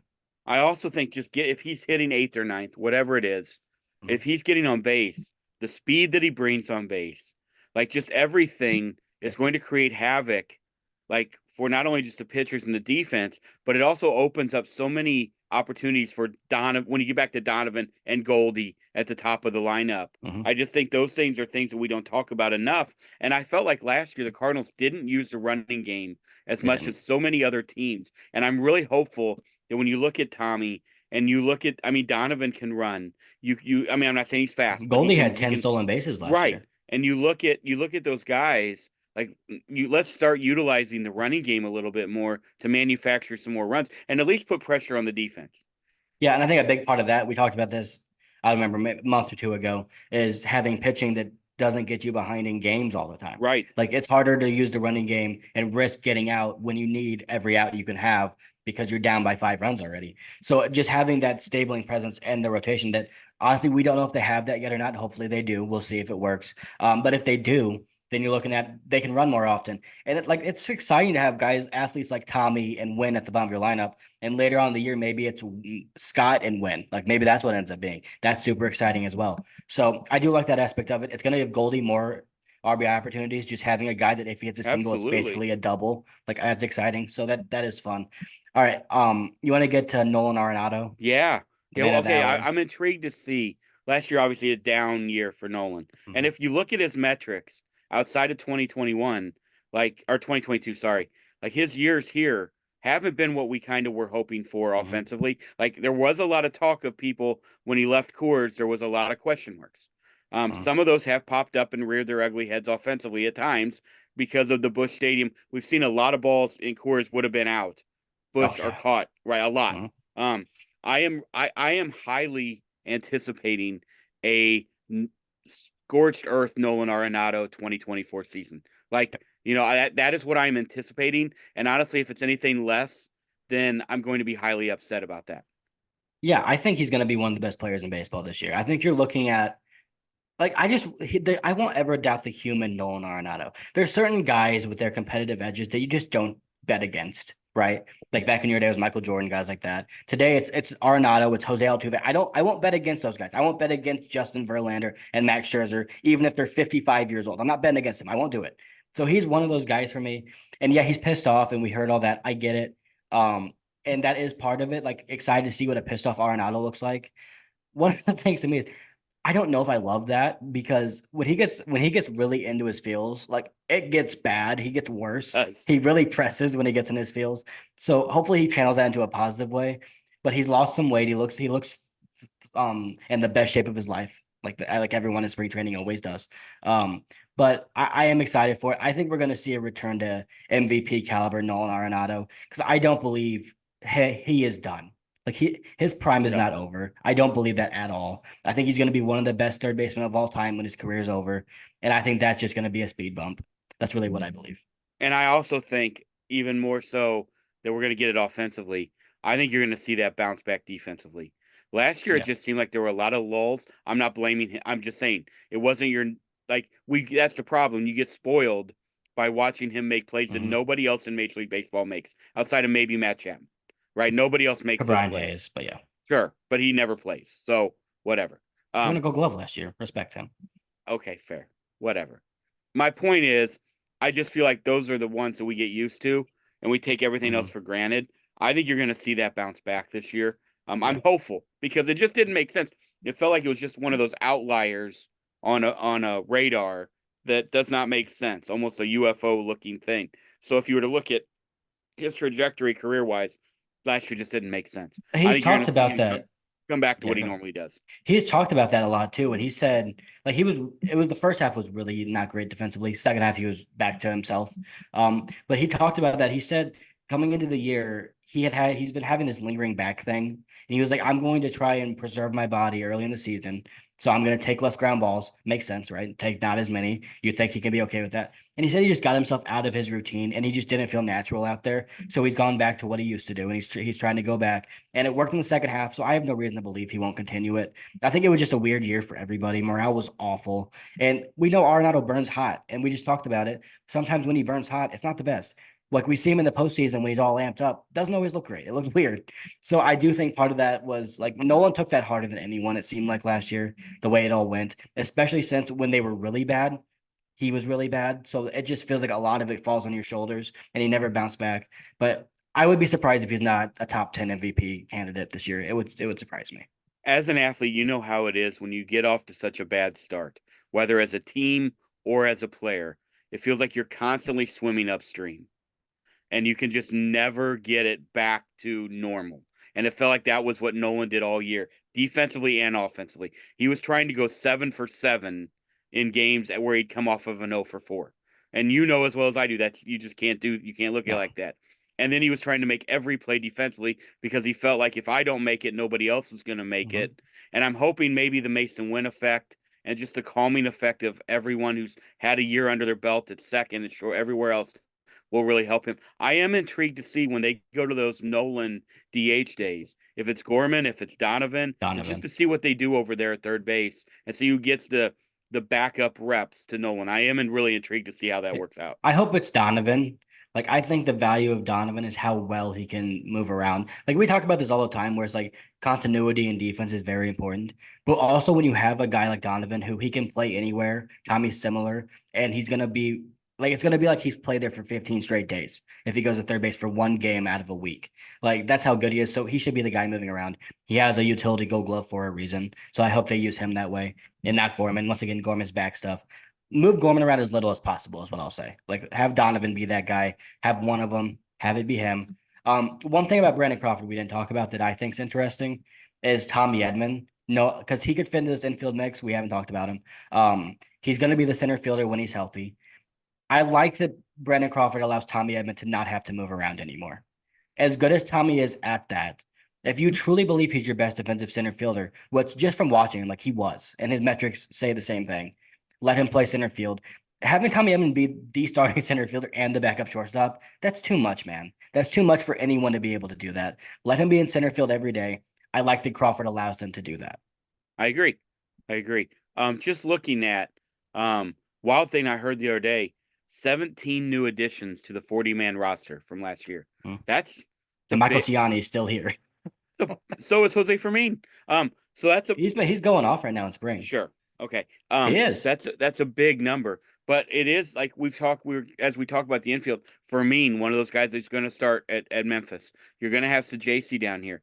I also think just get if he's hitting eighth or ninth, whatever it is, Mhm. if he's getting on base, the speed that he brings on base, like just everything is going to create havoc, like for not only just the pitchers and the defense, but it also opens up so many opportunities for Donovan when you get back to Donovan and Goldie at the top of the lineup. Mhm. I just think those things are things that we don't talk about enough. And I felt like last year the Cardinals didn't use the running game as They much as didn't. so many other teams. And I'm really hopeful that when you look at Tommy and you look at, I mean, Donovan can run. I mean, I'm not saying he's fast, but Goldie had he 10 can, stolen bases last right. year. And you look at those guys, like let's start utilizing the running game a little bit more to manufacture some more runs and at least put pressure on the defense. Yeah, and I think a big part of that, we talked about this, I remember a month or two ago, is having pitching that doesn't get you behind in games all the time. Right. Like it's harder to use the running game and risk getting out when you need every out you can have because you're down by 5 runs already. So just having that stabling presence and the rotation that honestly we don't know if they have that yet or not. Hopefully they do. We'll see if it works. But if they do, then you're looking at they can run more often. And it's exciting to have guys, athletes like Tommy and Wynn at the bottom of your lineup and later on in the year, maybe it's Scott and Win. Like maybe that's what ends up being. That's super exciting as well. So I do like that aspect of it. It's going to give Goldie more RBI opportunities. Just having a guy that if he hits a single, it's Absolutely. basically a double. Like that's exciting. So that is fun. All right. You want to get to Nolan Arenado, Yeah. the Yeah. man Well, of the okay. hour? I'm intrigued to see. Last year, obviously, a down year for Nolan. And Mhm. if you look at his metrics outside of 2021, like, or 2022, sorry, like his years here haven't been what we kind of were hoping for Mhm. offensively. Like, there was a lot of talk of people when he left Coors, there was a lot of question marks. Mhm. Some of those have popped up and reared their ugly heads offensively at times because of the Busch Stadium. We've seen a lot of balls in Coors would have been out. Oh Bush are yeah. caught, right? A lot. Mhm. Um, I am highly anticipating a scorched earth Nolan Arenado 2024 season. Like, that is what I'm anticipating. And honestly, if it's anything less, then I'm going to be highly upset about that. Yeah, I think he's going to be one of the best players in baseball this year. I think you're looking at like I won't ever doubt the human Nolan Arenado. There's certain guys with their competitive edges that you just don't bet against, right? Like back in your day, it was Michael Jordan, guys like that. Today, it's Arenado, it's Jose Altuve. I won't bet against those guys. I won't bet against Justin Verlander and Max Scherzer, even if they're 55 years old. I'm not betting against him. I won't do it. So he's one of those guys for me. And yeah, he's pissed off, and we heard all that. I get it. And that is part of it. Like excited to see what a pissed off Arenado looks like. One of the things to me is I don't know if I love that because when he gets really into his feels, like it gets bad. He gets worse. Because He really presses when he gets in his feels. So hopefully he channels that into a positive way. But he's lost some weight. He looks in the best shape of his life, like everyone in spring training always does. But I am excited for it. I think we're gonna see a return to MVP caliber Nolan Arenado because I don't believe he is done. Like his prime is No. not over. I don't believe that at all. I think he's going to be one of the best third basemen of all time when his career is over, and I think that's just going to be a speed bump. That's really what I believe. And I also think even more so that we're going to get it offensively. I think you're going to see that bounce back defensively. Last year, it Yeah. just seemed like there were a lot of lulls. I'm not blaming him. I'm just saying it wasn't your like we. That's the problem. You get spoiled by watching him make plays that Mm-hmm. nobody else in Major League Baseball makes, outside of maybe Matt Chapman. Right? Nobody else makes those Brian plays. Hayes, but yeah, Sure, but he never plays. So whatever. he won a Um, Gold Glove last year. Respect him. okay, fair. Whatever. My point is, I just feel like those are the ones that we get used to and we take everything else Mm-hmm. for granted. I think you're going to see that bounce back this year. Yeah. I'm hopeful because it just didn't make sense. It felt like it was just one of those outliers on a radar that does not make sense, almost a UFO looking thing. So if you were to look at his trajectory career wise, last year just didn't make sense. I He's think you're going talked to see about him that. come back to Yeah, what he go ahead. normally does. He's talked about that a lot too. And he said, like, it was the first half was really not great defensively. Second half, he was back to himself. But he talked about that. He said coming into the year, he's been having this lingering back thing. And he was like, I'm going to try and preserve my body early in the season. So I'm going to take less ground balls. Makes sense, right? Take not as many. You think he can be okay with that. And he said he just got himself out of his routine and he just didn't feel natural out there. So he's gone back to what he used to do. And he's trying to go back. And it worked in the second half. So I have no reason to believe he won't continue it. I think it was just a weird year for everybody. Morale was awful. And we know Arenado burns hot. And we just talked about it. Sometimes when he burns hot, it's not the best. Like we see him in the postseason when he's all amped up, doesn't always look great. It looks weird. So I do think part of that was like Nolan took that harder than anyone, it seemed like last year, the way it all went, especially since when they were really bad, he was really bad. So it just feels like a lot of it falls on your shoulders and he never bounced back. But I would be surprised if he's not a top 10 MVP candidate this year. It would surprise me. As an athlete, you know how it is when you get off to such a bad start, whether as a team or as a player. It feels like you're constantly swimming upstream and you can just never get it back to normal. And it felt like that was what Nolan did all year, defensively and offensively. He was trying to go 7 for 7 in games where he'd come off of an 0 for 4. And you know as well as I do that you just can't do, you can't look at it No. like that. And then he was trying to make every play defensively because he felt like if I don't make it, nobody else is going to make Mhm. it. And I'm hoping maybe the Mason Winn effect and just the calming effect of everyone who's had a year under their belt at second and short everywhere else will really help him. I am intrigued to see when they go to those Nolan DH days, if it's Gorman, if it's Donovan, and just Donovan. to see what they do over there at third base and see who gets the backup reps to Nolan. I am really intrigued to see how that works out. I hope it's Donovan. Like I think the value of Donovan is how well he can move around. Like we talk about this all the time, where it's like continuity and defense is very important. But also when you have a guy like Donovan who he can play anywhere, Tommy's similar, and he's gonna be like it's gonna be like he's played there for 15 straight days if he goes to third base for one game out of a week. Like that's how good he is. So he should be the guy moving around. He has a utility gold glove for a reason. So I hope they use him that way and not Gorman. Once again, Gorman's back stuff move Gorman around as little as possible is what I'll say. Like have Donovan be that guy, have one of them, have it be him. One thing about Brandon Crawford we didn't talk about that I think is interesting is Tommy Edman. No, because he could fit into this infield mix. We haven't talked about him. He's going to be the center fielder when he's healthy. I like that Brandon Crawford allows Tommy Edman to not have to move around anymore. As good as Tommy is at that, if you truly believe he's your best defensive center fielder, which just from watching him, like he was, and his metrics say the same thing, let him play center field. Having Tommy Edman be the starting center fielder and the backup shortstop, that's too much, man. That's too much for anyone to be able to do that. Let him be in center field every day. I like that Crawford allows them to do that. I agree. I agree. Just looking at wild thing I heard the other day, 17 new additions to the 40-man roster from last year. Hmm. That's the And Michael big. Ciani is still here. So is Jose Fermin. So that's a He's going off right now in spring. sure. Okay. He is. That's a big number, but it is like as we talk about the infield. Fermin, one of those guys that's going to start at Memphis. You're going to have JC down there.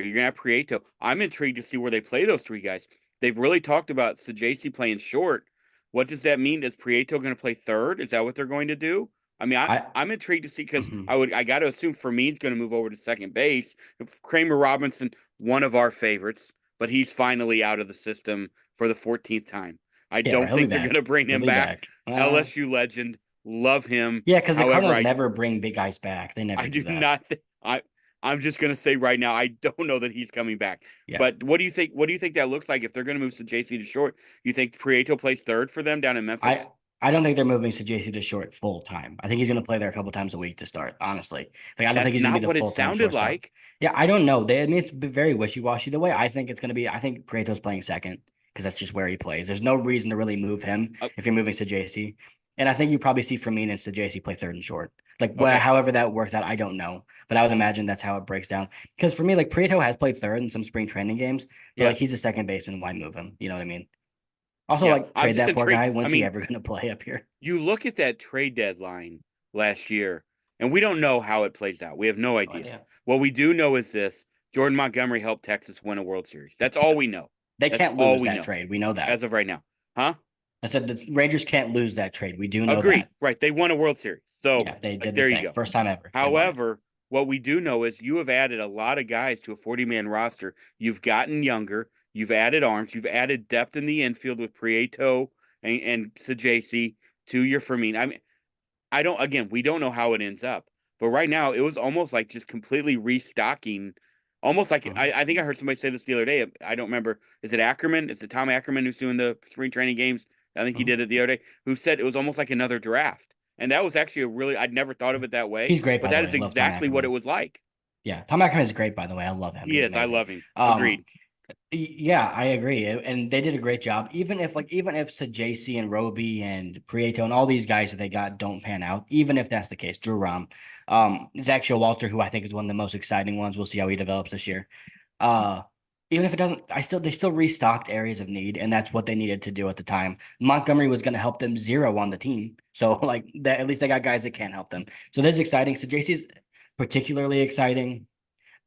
You're going to have Prieto. I'm intrigued to see where they play those three guys. They've really talked about JC playing short. What does that mean? Is Prieto going to play third? Is that what they're going to do? I mean, I I'm intrigued to see because mhm. I got to assume Fermin's going to move over to second base. Kramer Robinson, one of our favorites, but he's finally out of the system for the 14th time. I Yeah, right. don't He'll be think they're going back. to bring He'll him be back. back. LSU legend, love him. Yeah, because the However, Cardinals never bring big guys back. They never I do do that. not. I'm just gonna say right now, I don't know that he's coming back. Yeah. But what do you think? What do you think that looks like if they're gonna move JC to short? You think Prieto plays third for them down in Memphis? I I don't think they're moving JC to short full time. I think he's going to play there a couple times a week to start. Honestly, like I don't think That's he's going to not be the what it full time sounded shortstop. like. Yeah, I don't know. I mean, it's very wishy washy. The way I think it's going to be, I think Prieto's playing second because that's just where he plays. There's no reason to really move him Oh, if you're moving to JC. And I think you probably see Fermin and JC play third and short. Like, well, okay, however that works out, I don't know, but I would imagine that's how it breaks down. Because for me, like Prieto has played third in some spring training games, but yeah, like he's a second baseman. Why move him? You know what I mean? Also, yeah. like I'm trade just that poor intrigued. guy. I When's he mean, ever going to play up here? you look at that trade deadline last year, and we don't know how it plays out. We have no No idea. idea. What we do know is this: Jordan Montgomery helped Texas win a World Series. That's all we know. They That's can't all lose we that know trade. We know that. as of right now. Huh? I said the Rangers can't lose that trade. We do know Agreed. that. Right. They won a World Series. So, Yeah, they like, did the there you thing. go. First time ever. They won it. However, what we do know is you have added a lot of guys to a 40-man roster. You've gotten younger. You've added arms. You've added depth in the infield with Prieto and Sajasi to your Fermin. I mean, I don't, again, we don't know how it ends up. But right now, it was almost like just completely restocking. Almost like Mhm. I think I heard somebody say this the other day. I don't remember. Is it Ackerman? Is it Tom Ackerman who's doing the spring training games? I think he Mhm. did it the other day. Who said it was almost like another draft. And that was actually a really, I'd never thought of it that way, He's great, but by the that way. is I love Tom exactly what it Ackerman. was like. Yeah, Tom Ackerman is great, by the way. I love him. He He's is. I amazing. love him. Um, Agreed. yeah, I agree, and they did a great job. Even if JC and Roby and Prieto and all these guys that they got don't pan out, even if that's the case, Drew Rom, Zach Showalter, who I think is one of the most exciting ones. We'll see how he develops this year. Uh, Even if it doesn't, they still restocked areas of need, and that's what they needed to do at the time. Montgomery was going to help them zero on the team, so like that, at least they got guys that can help them. So that's exciting. So JC's particularly exciting.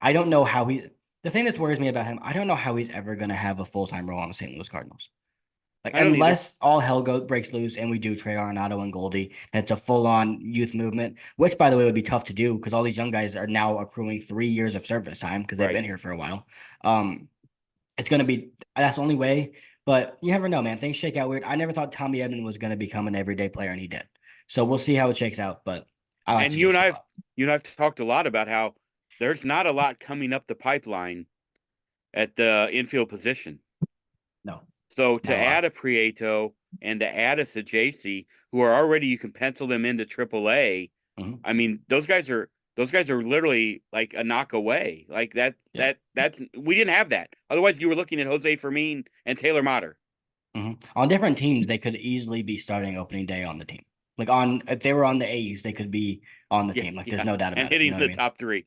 I don't know how he. The thing that worries me about him, I don't know how he's ever going to have a full time role on the St. Louis Cardinals. Like I don't either. unless all hell breaks loose and we do trade Arenado and Goldie, and it's a full on youth movement, which by the way would be tough to do because all these young guys are now accruing 3 years of service time because they've Right. been here for a while. Um, it's gonna be that's the only way, but you never know, man. Things shake out weird. I never thought Tommy Edman was gonna become an everyday player, and he did. So we'll see how it shakes out. But I like And you and CJC I a have lot. talked a lot about how there's not a lot coming up the pipeline at the infield position. No, So to not a lot. add a Prieto and to add a Sajasi, who are already you can pencil them into AAA. Mhm. I mean, those guys are literally like a knock away. Like Yeah. that's we didn't have that. Otherwise, you were looking at Jose Fermin and Taylor Motter. On different teams, they could easily be starting opening day on the team. Like on if they were on the A's, they could be on the Yeah, team. Like there's yeah, no doubt and about it. You hitting know what I the mean? top three.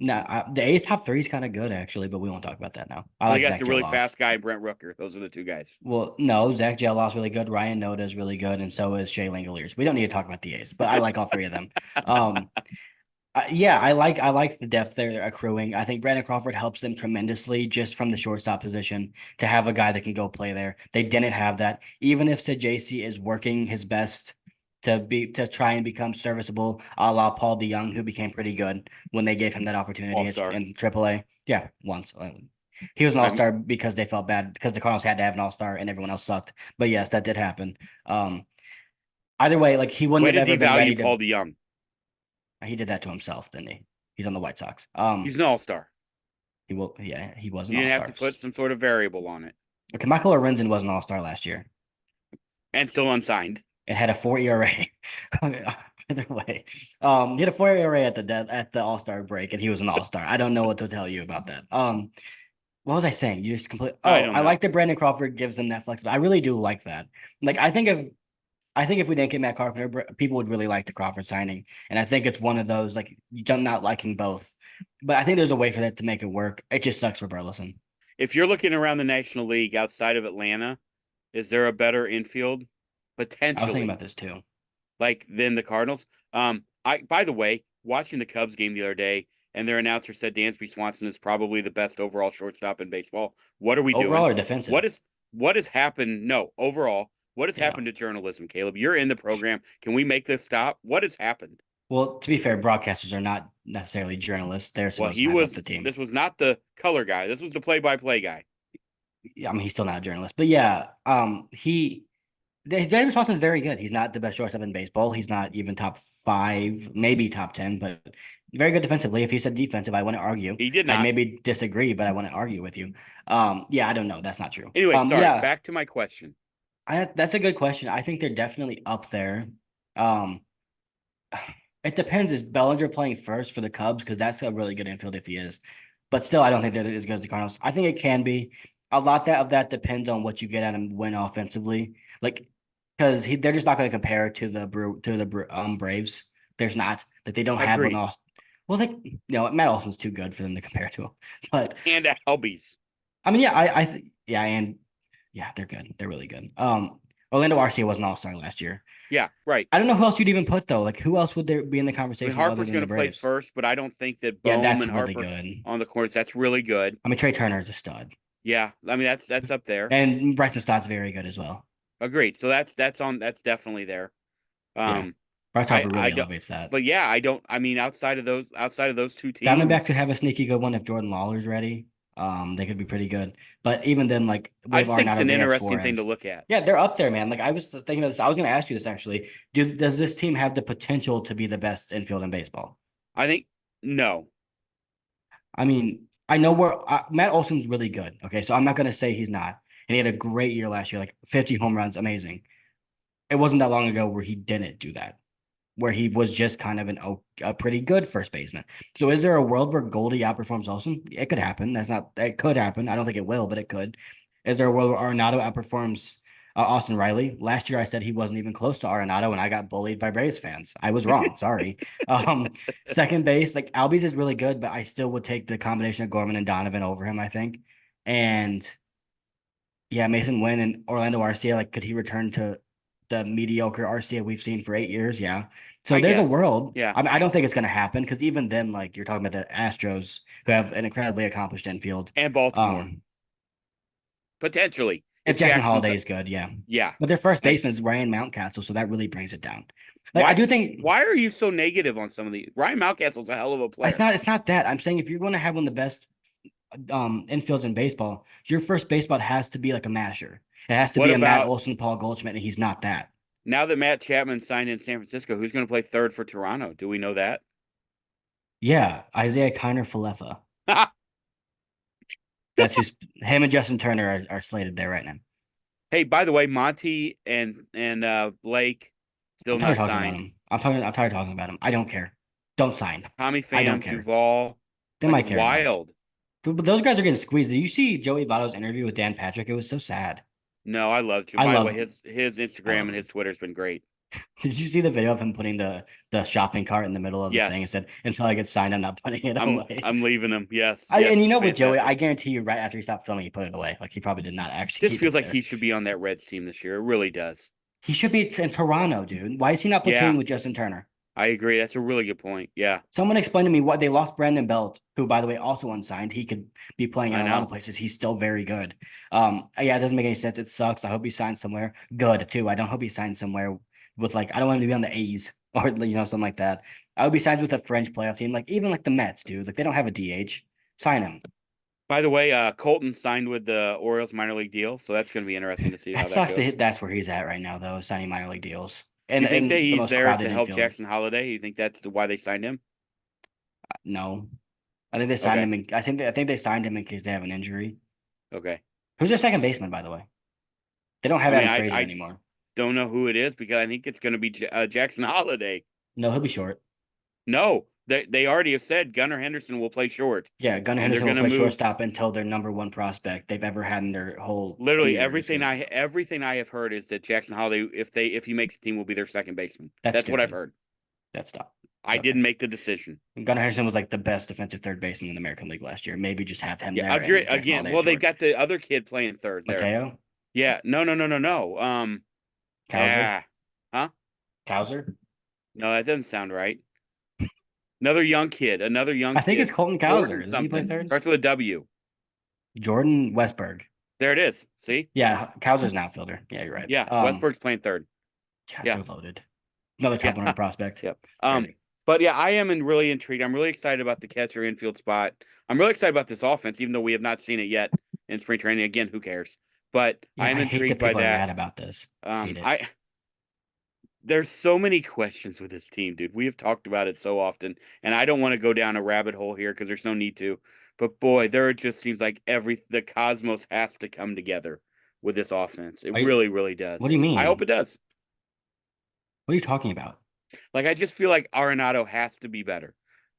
No, the A's top three is kind of good actually, but we won't talk about that now. I Well, they like got Zach the really Geloff. fast guy, Brent Rooker. Those are the two guys. Well, no, Zach Geloff's really good. Ryan Noda is really good, and so is Shea Langoliers. We don't need to talk about the A's, but I like all three of them. Um, yeah, I like the depth they're accruing. I think Brandon Crawford helps them tremendously just from the shortstop position to have a guy that can go play there. They didn't have that. Even if JC is working his best to try and become serviceable, a la Paul DeYoung, who became pretty good when they gave him that opportunity All star. in AAA. Yeah, once. He was an I'm all-star because they felt bad because the Cardinals had to have an all-star and everyone else sucked. But yes, that did happen. Um, Either way, like he wouldn't way have to ever been ready devalue to. Paul DeYoung. He did that to himself, didn't he? He's on the White Sox. He's an all star. He will. Yeah, he was an You all didn't have star. to put some sort of variable on it, Okay, Michael Lorenzen was an all star last year and still unsigned. and had a 4 ERA. Either way, he had a 4 ERA at the all star break, and he was an all star. I don't know what to tell you about that. What was I saying? You just complete. I Oh, don't I like know. that Brandon Crawford gives them that flexibility. I really do like that. Like, I think if we didn't get Matt Carpenter, people would really like the Crawford signing, and I think it's one of those like you're not liking both. But I think there's a way for that to make it work. It just sucks for Burleson. If you're looking around the National League outside of Atlanta, is there a better infield I was thinking potentially about this too. like than the Cardinals? I by the way, watching the Cubs game the other day, and their announcer said Dansby Swanson is probably the best overall shortstop in baseball. What are we Overall doing? or What defensive? is what has happened? No, overall, what has Yeah. happened to journalism, Caleb? You're in the program. Can we make this stop? What has happened? Well, to be fair, broadcasters are not necessarily journalists. They're Well, supposed he to hype up was. the team. This was not the color guy. This was the play-by-play guy. Yeah, I mean, he's still not a journalist, but yeah, he David Swanson's very good. He's not the best shortstop in baseball. He's not even top 5, maybe top 10, but very good defensively. If he said defensive, I wouldn't argue. He did I'd not. maybe disagree, but I wouldn't argue with you. Yeah, I don't know. That's not true. Anyway, sorry. Yeah, Back to my question. that's a good question. I think they're definitely up there. Um, it depends. Is Bellinger playing first for the Cubs? Because that's a really good infield if he is. But still, I don't think they're as good as the Cardinals. I think it can be. A lot of that depends on what you get at him when offensively. Like, because they're just not going to compare to the Braves. There's not like they don't have an Agreed. Austin. Well, Matt Olson's too good for them to compare to him. But And Albies. I mean, yeah, and yeah, they're good. They're really good. Orlando Arcia was an all-star last year. Yeah, right. I don't know who else you'd even put though. Like who else would there be in the I mean, conversation other Harper's than going the to play Braves? first, but I don't think that Yeah, Bohm that's and really Harper good. on the course. That's really good. I mean, Trey Turner is a stud, Yeah, I mean that's up there. and Bryson Stott's very good as well. Agreed. So that's definitely there. Yeah, Um, Bryce I Harper I really don't. elevates that. But yeah, I don't. I mean, outside of those two Diamondback teams, could have a sneaky good one if Jordan Lawler's ready. They could be pretty good. But even then, like we I have just think it's Arenado, an they have interesting thing to Suarez. look at. Yeah, they're up there, man. Like I was thinking of this. I was going to ask you this actually. Does this team have the potential to be the best infield in baseball? I think no. I mean, I know Matt Olson's really good. Okay, so I'm not going to say he's not. And he had a great year last year, like 50 home runs, amazing. It wasn't that long ago where he didn't do that, where he was just kind of a pretty good first baseman. So is there a world where Goldie outperforms Olson? It could happen. It could happen. I don't think it will, but it could. Is there a world where Arenado outperforms Austin Riley? Last year I said he wasn't even close to Arenado, and I got bullied by Braves fans. I was wrong. Sorry. Second base, like Albies is really good, but I still would take the combination of Gorman and Donovan over him, I think. And yeah, Mason Winn and Orlando Arcia, like, could he return to the mediocre Arcia we've seen for 8 years? Yeah. So I there's a guess. world. Yeah, I mean, I don't think it's going to happen because even then, like you're talking about the Astros, who have an incredibly accomplished infield. and Baltimore Um, potentially if if Jackson Jackson's. Holiday is good, yeah. Yeah. But their first And baseman is Ryan Mountcastle, so that really brings it down. Like I why do think why are you so negative on some of these? Ryan Mountcastle's a hell of a player. it's not that. I'm saying if you're going to have one of the best infields in baseball, your first base spot has to be like a masher. It has to What be a Matt about Olson, Paul Goldschmidt, and he's not that. now that Matt Chapman signed in San Francisco? Who's going to play third for Toronto? Do we know that? Yeah, Isaiah Kiner Falefa. That's who's him and Justin Turner are slated there right now. Hey, by the way, Monty and Blake I'm still tired of not talking about signed. him. I'm tired of talking about him. I don't care. Don't sign. Tommy I don't Pham, care. Duvall, They like might care about. wild. But those guys are getting squeezed. Did you see Joey Votto's interview with Dan Patrick? It was so sad. No, I loved you. I By the way, love his I Instagram love and him. his Twitter's been great. Did you see the video of him putting the shopping cart in the middle of the thing and Yes, said, until I get signed, I'm not putting it away. I'm leaving him. Yes, yes, And you it's know with Joey, I fantastic. guarantee you right after he stopped filming, he put it away. Like he probably did not actually Just keep feels it like there. he should be on that Reds team this year. It really does. He should be in Toronto, dude. Why is he not Yeah, platooning with Justin Turner? I agree. That's a really good point. Yeah, Someone explain to me why they lost Brandon Belt, who, by the way, also unsigned. He could be playing in I a lot of know. places. He's still very good. Yeah, it doesn't make any sense. It sucks. I hope he signs somewhere good too. I don't hope he signs somewhere with like I don't want him to be on the A's or something like that. I hope he signs with a French playoff team, like even like the Mets, dude. Like they don't have a DH. Sign him. By the way, Colton signed with the Orioles minor league deal, so that's going to be interesting to see That how that sucks to goes. hit. That's where he's at right now, though, signing minor league deals and You think that in the he's most there to crowded help infield. Jackson Holiday? You think that's why they signed him? No, I think they signed Okay, him. I think they signed him in case they have an injury. okay. Who's their second baseman, by the way? They don't have I mean, Adam I Frazier I anymore. don't know who it is because I think it's going to be Jackson Holiday. No, he'll be short. No, they already have said Gunnar Henderson will play short, Yeah, Gunnar and they're Henderson will going to play move shortstop until their number one prospect they've ever had in their whole literally career is going to go. everything I have heard is that Jackson Holiday, if he makes the team, will be their second baseman. That's That's what I've stupid. heard. That's not I didn't okay. make the decision. Gunnar Henderson was like the best defensive third baseman in the American League last year. Maybe just have him Yeah, there and Jackson again. Holiday at Well, they short. got the other kid playing third there. Mateo, Yeah, no. Cowser, Ah, huh? Cowser. No, that doesn't sound right. Another young kid. Another young I think it's kid. Colton Cowser. Jordan Doesn't he play something. third? Starts with a W. Jordan Westberg. There it is. See? Yeah, Cowser's an outfielder. Yeah, you're right. Yeah, Westberg's playing third. God, Yeah, they're loaded. Another top 100 yeah, prospect. yep. Crazy. But yeah, I am really intrigued. I'm really excited about the catcher infield spot. I'm really excited about this offense, even though we have not seen it yet in spring training. Again, who cares? but Yeah, I'm I hate that intrigued by people are that. mad about this. Hate it. There's so many questions with this team, dude. We have talked about it so often, and I don't want to go down a rabbit hole here because there's no need to. But boy, there just seems like the cosmos has to come together with this offense. It Are you, really, really does. what do you I hope mean? it does. What are you talking about? Like I just feel like Arenado has to be better.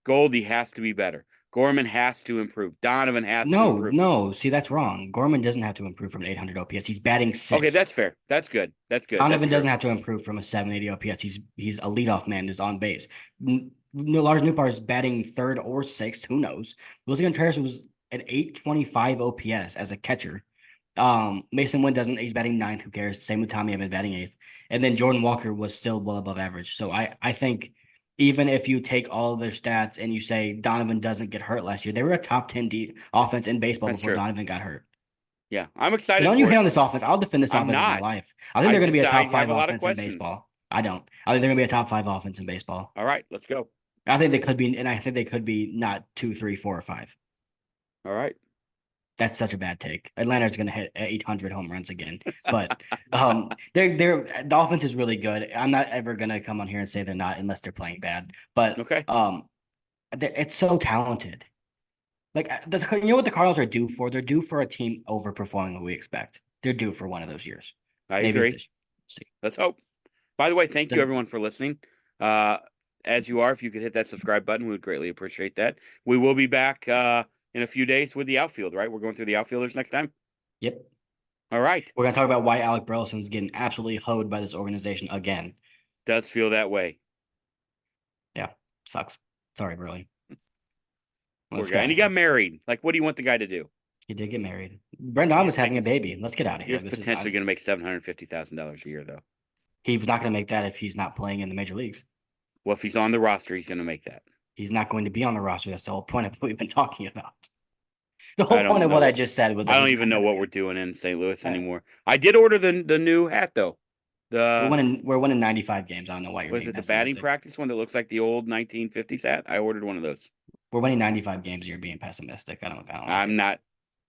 Goldie has to be better. Gorman has to improve. Donovan has to No, improve. no. See, that's wrong. Gorman doesn't have to improve from an 800 OPS. He's batting Okay, sixth. that's fair. That's good. That's good. That's Donovan true. doesn't have to improve from a 780 OPS. He's a leadoff man who's on base. No, Lars Nootbaar is batting third or sixth. Who knows? Wilson Contreras was at 825 OPS as a catcher. Mason Winn doesn't. He's batting ninth. Who cares? Same with Tommy Edman batting eighth. And then Jordan Walker was still well above average. So I think even if you take all of their stats and you say Donovan doesn't get hurt last year, they were a top 10 offense in baseball That's before true. Donovan got hurt. Yeah, I'm And excited don't you for hate it. on this offense? I'll defend this I'm offense with my not. life. I think they're going to be a I top have five a lot of offense in questions. baseball. I don't. I think they're going to be a top five offense in baseball. All right, let's go. I think they could be, and I think they could be not 2, 3, 4, or 5. All right. That's such a bad take. Atlanta's going to hit 800 home runs again, but they're the offense is really good. I'm not ever going to come on here and say they're not unless they're playing bad. But Okay. it's so talented. Like you know what the Cardinals are due for? They're due for a team overperforming what we expect. They're due for one of those years. I Maybe agree. it's this. See, Let's hope. By the way, thank you they're everyone for listening. As you are, if you could hit that subscribe button, we would greatly appreciate that. We will be back in a few days with the outfield, right? We're going through the outfielders next time. Yep. All right. We're gonna talk about why Alec Burleson's getting absolutely hoed by this organization again. Does feel that way. Yeah, sucks. Sorry, Burley. Poor guy. And he got married. Like, what do you want the guy to do? He did get married. Brent Donovan's having a baby. Let's get out of He here. was This is potentially going to make $750,000 a year, though. he's not going to make that if he's not playing in the major leagues. Well, if he's on the roster, he's going to make that. He's not going to be on the roster. That's the whole point of what we've been talking about. The whole point of what I just said was that I don't even know what we're doing in St. Louis anymore. I did order the new hat though. We're winning 95 games. I don't know why you're was being it the batting pessimistic. practice one that looks like the old 1950s hat? I ordered one of those. We're winning 95 games. You're being pessimistic. I don't like I'm it. not.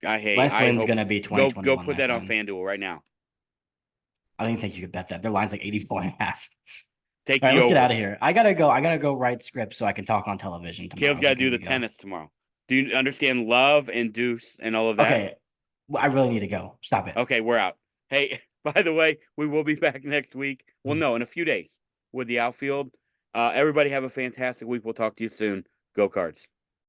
I hate. Last I win's hope gonna be 2021. go put that on FanDuel right now. I don't even think you could bet that. Their line's like 84.5. Take All right, the let's over. get out of here. I gotta go write scripts so I can talk on television tomorrow. Kale's got to do the tennis tomorrow. Do you understand love and deuce and all of that? Okay, I really need to go. Stop it. Okay, we're out. Hey, by the way, we will be back next week. Well, no, in a few days with the outfield. Everybody have a fantastic week. We'll talk to you soon. Go Cards.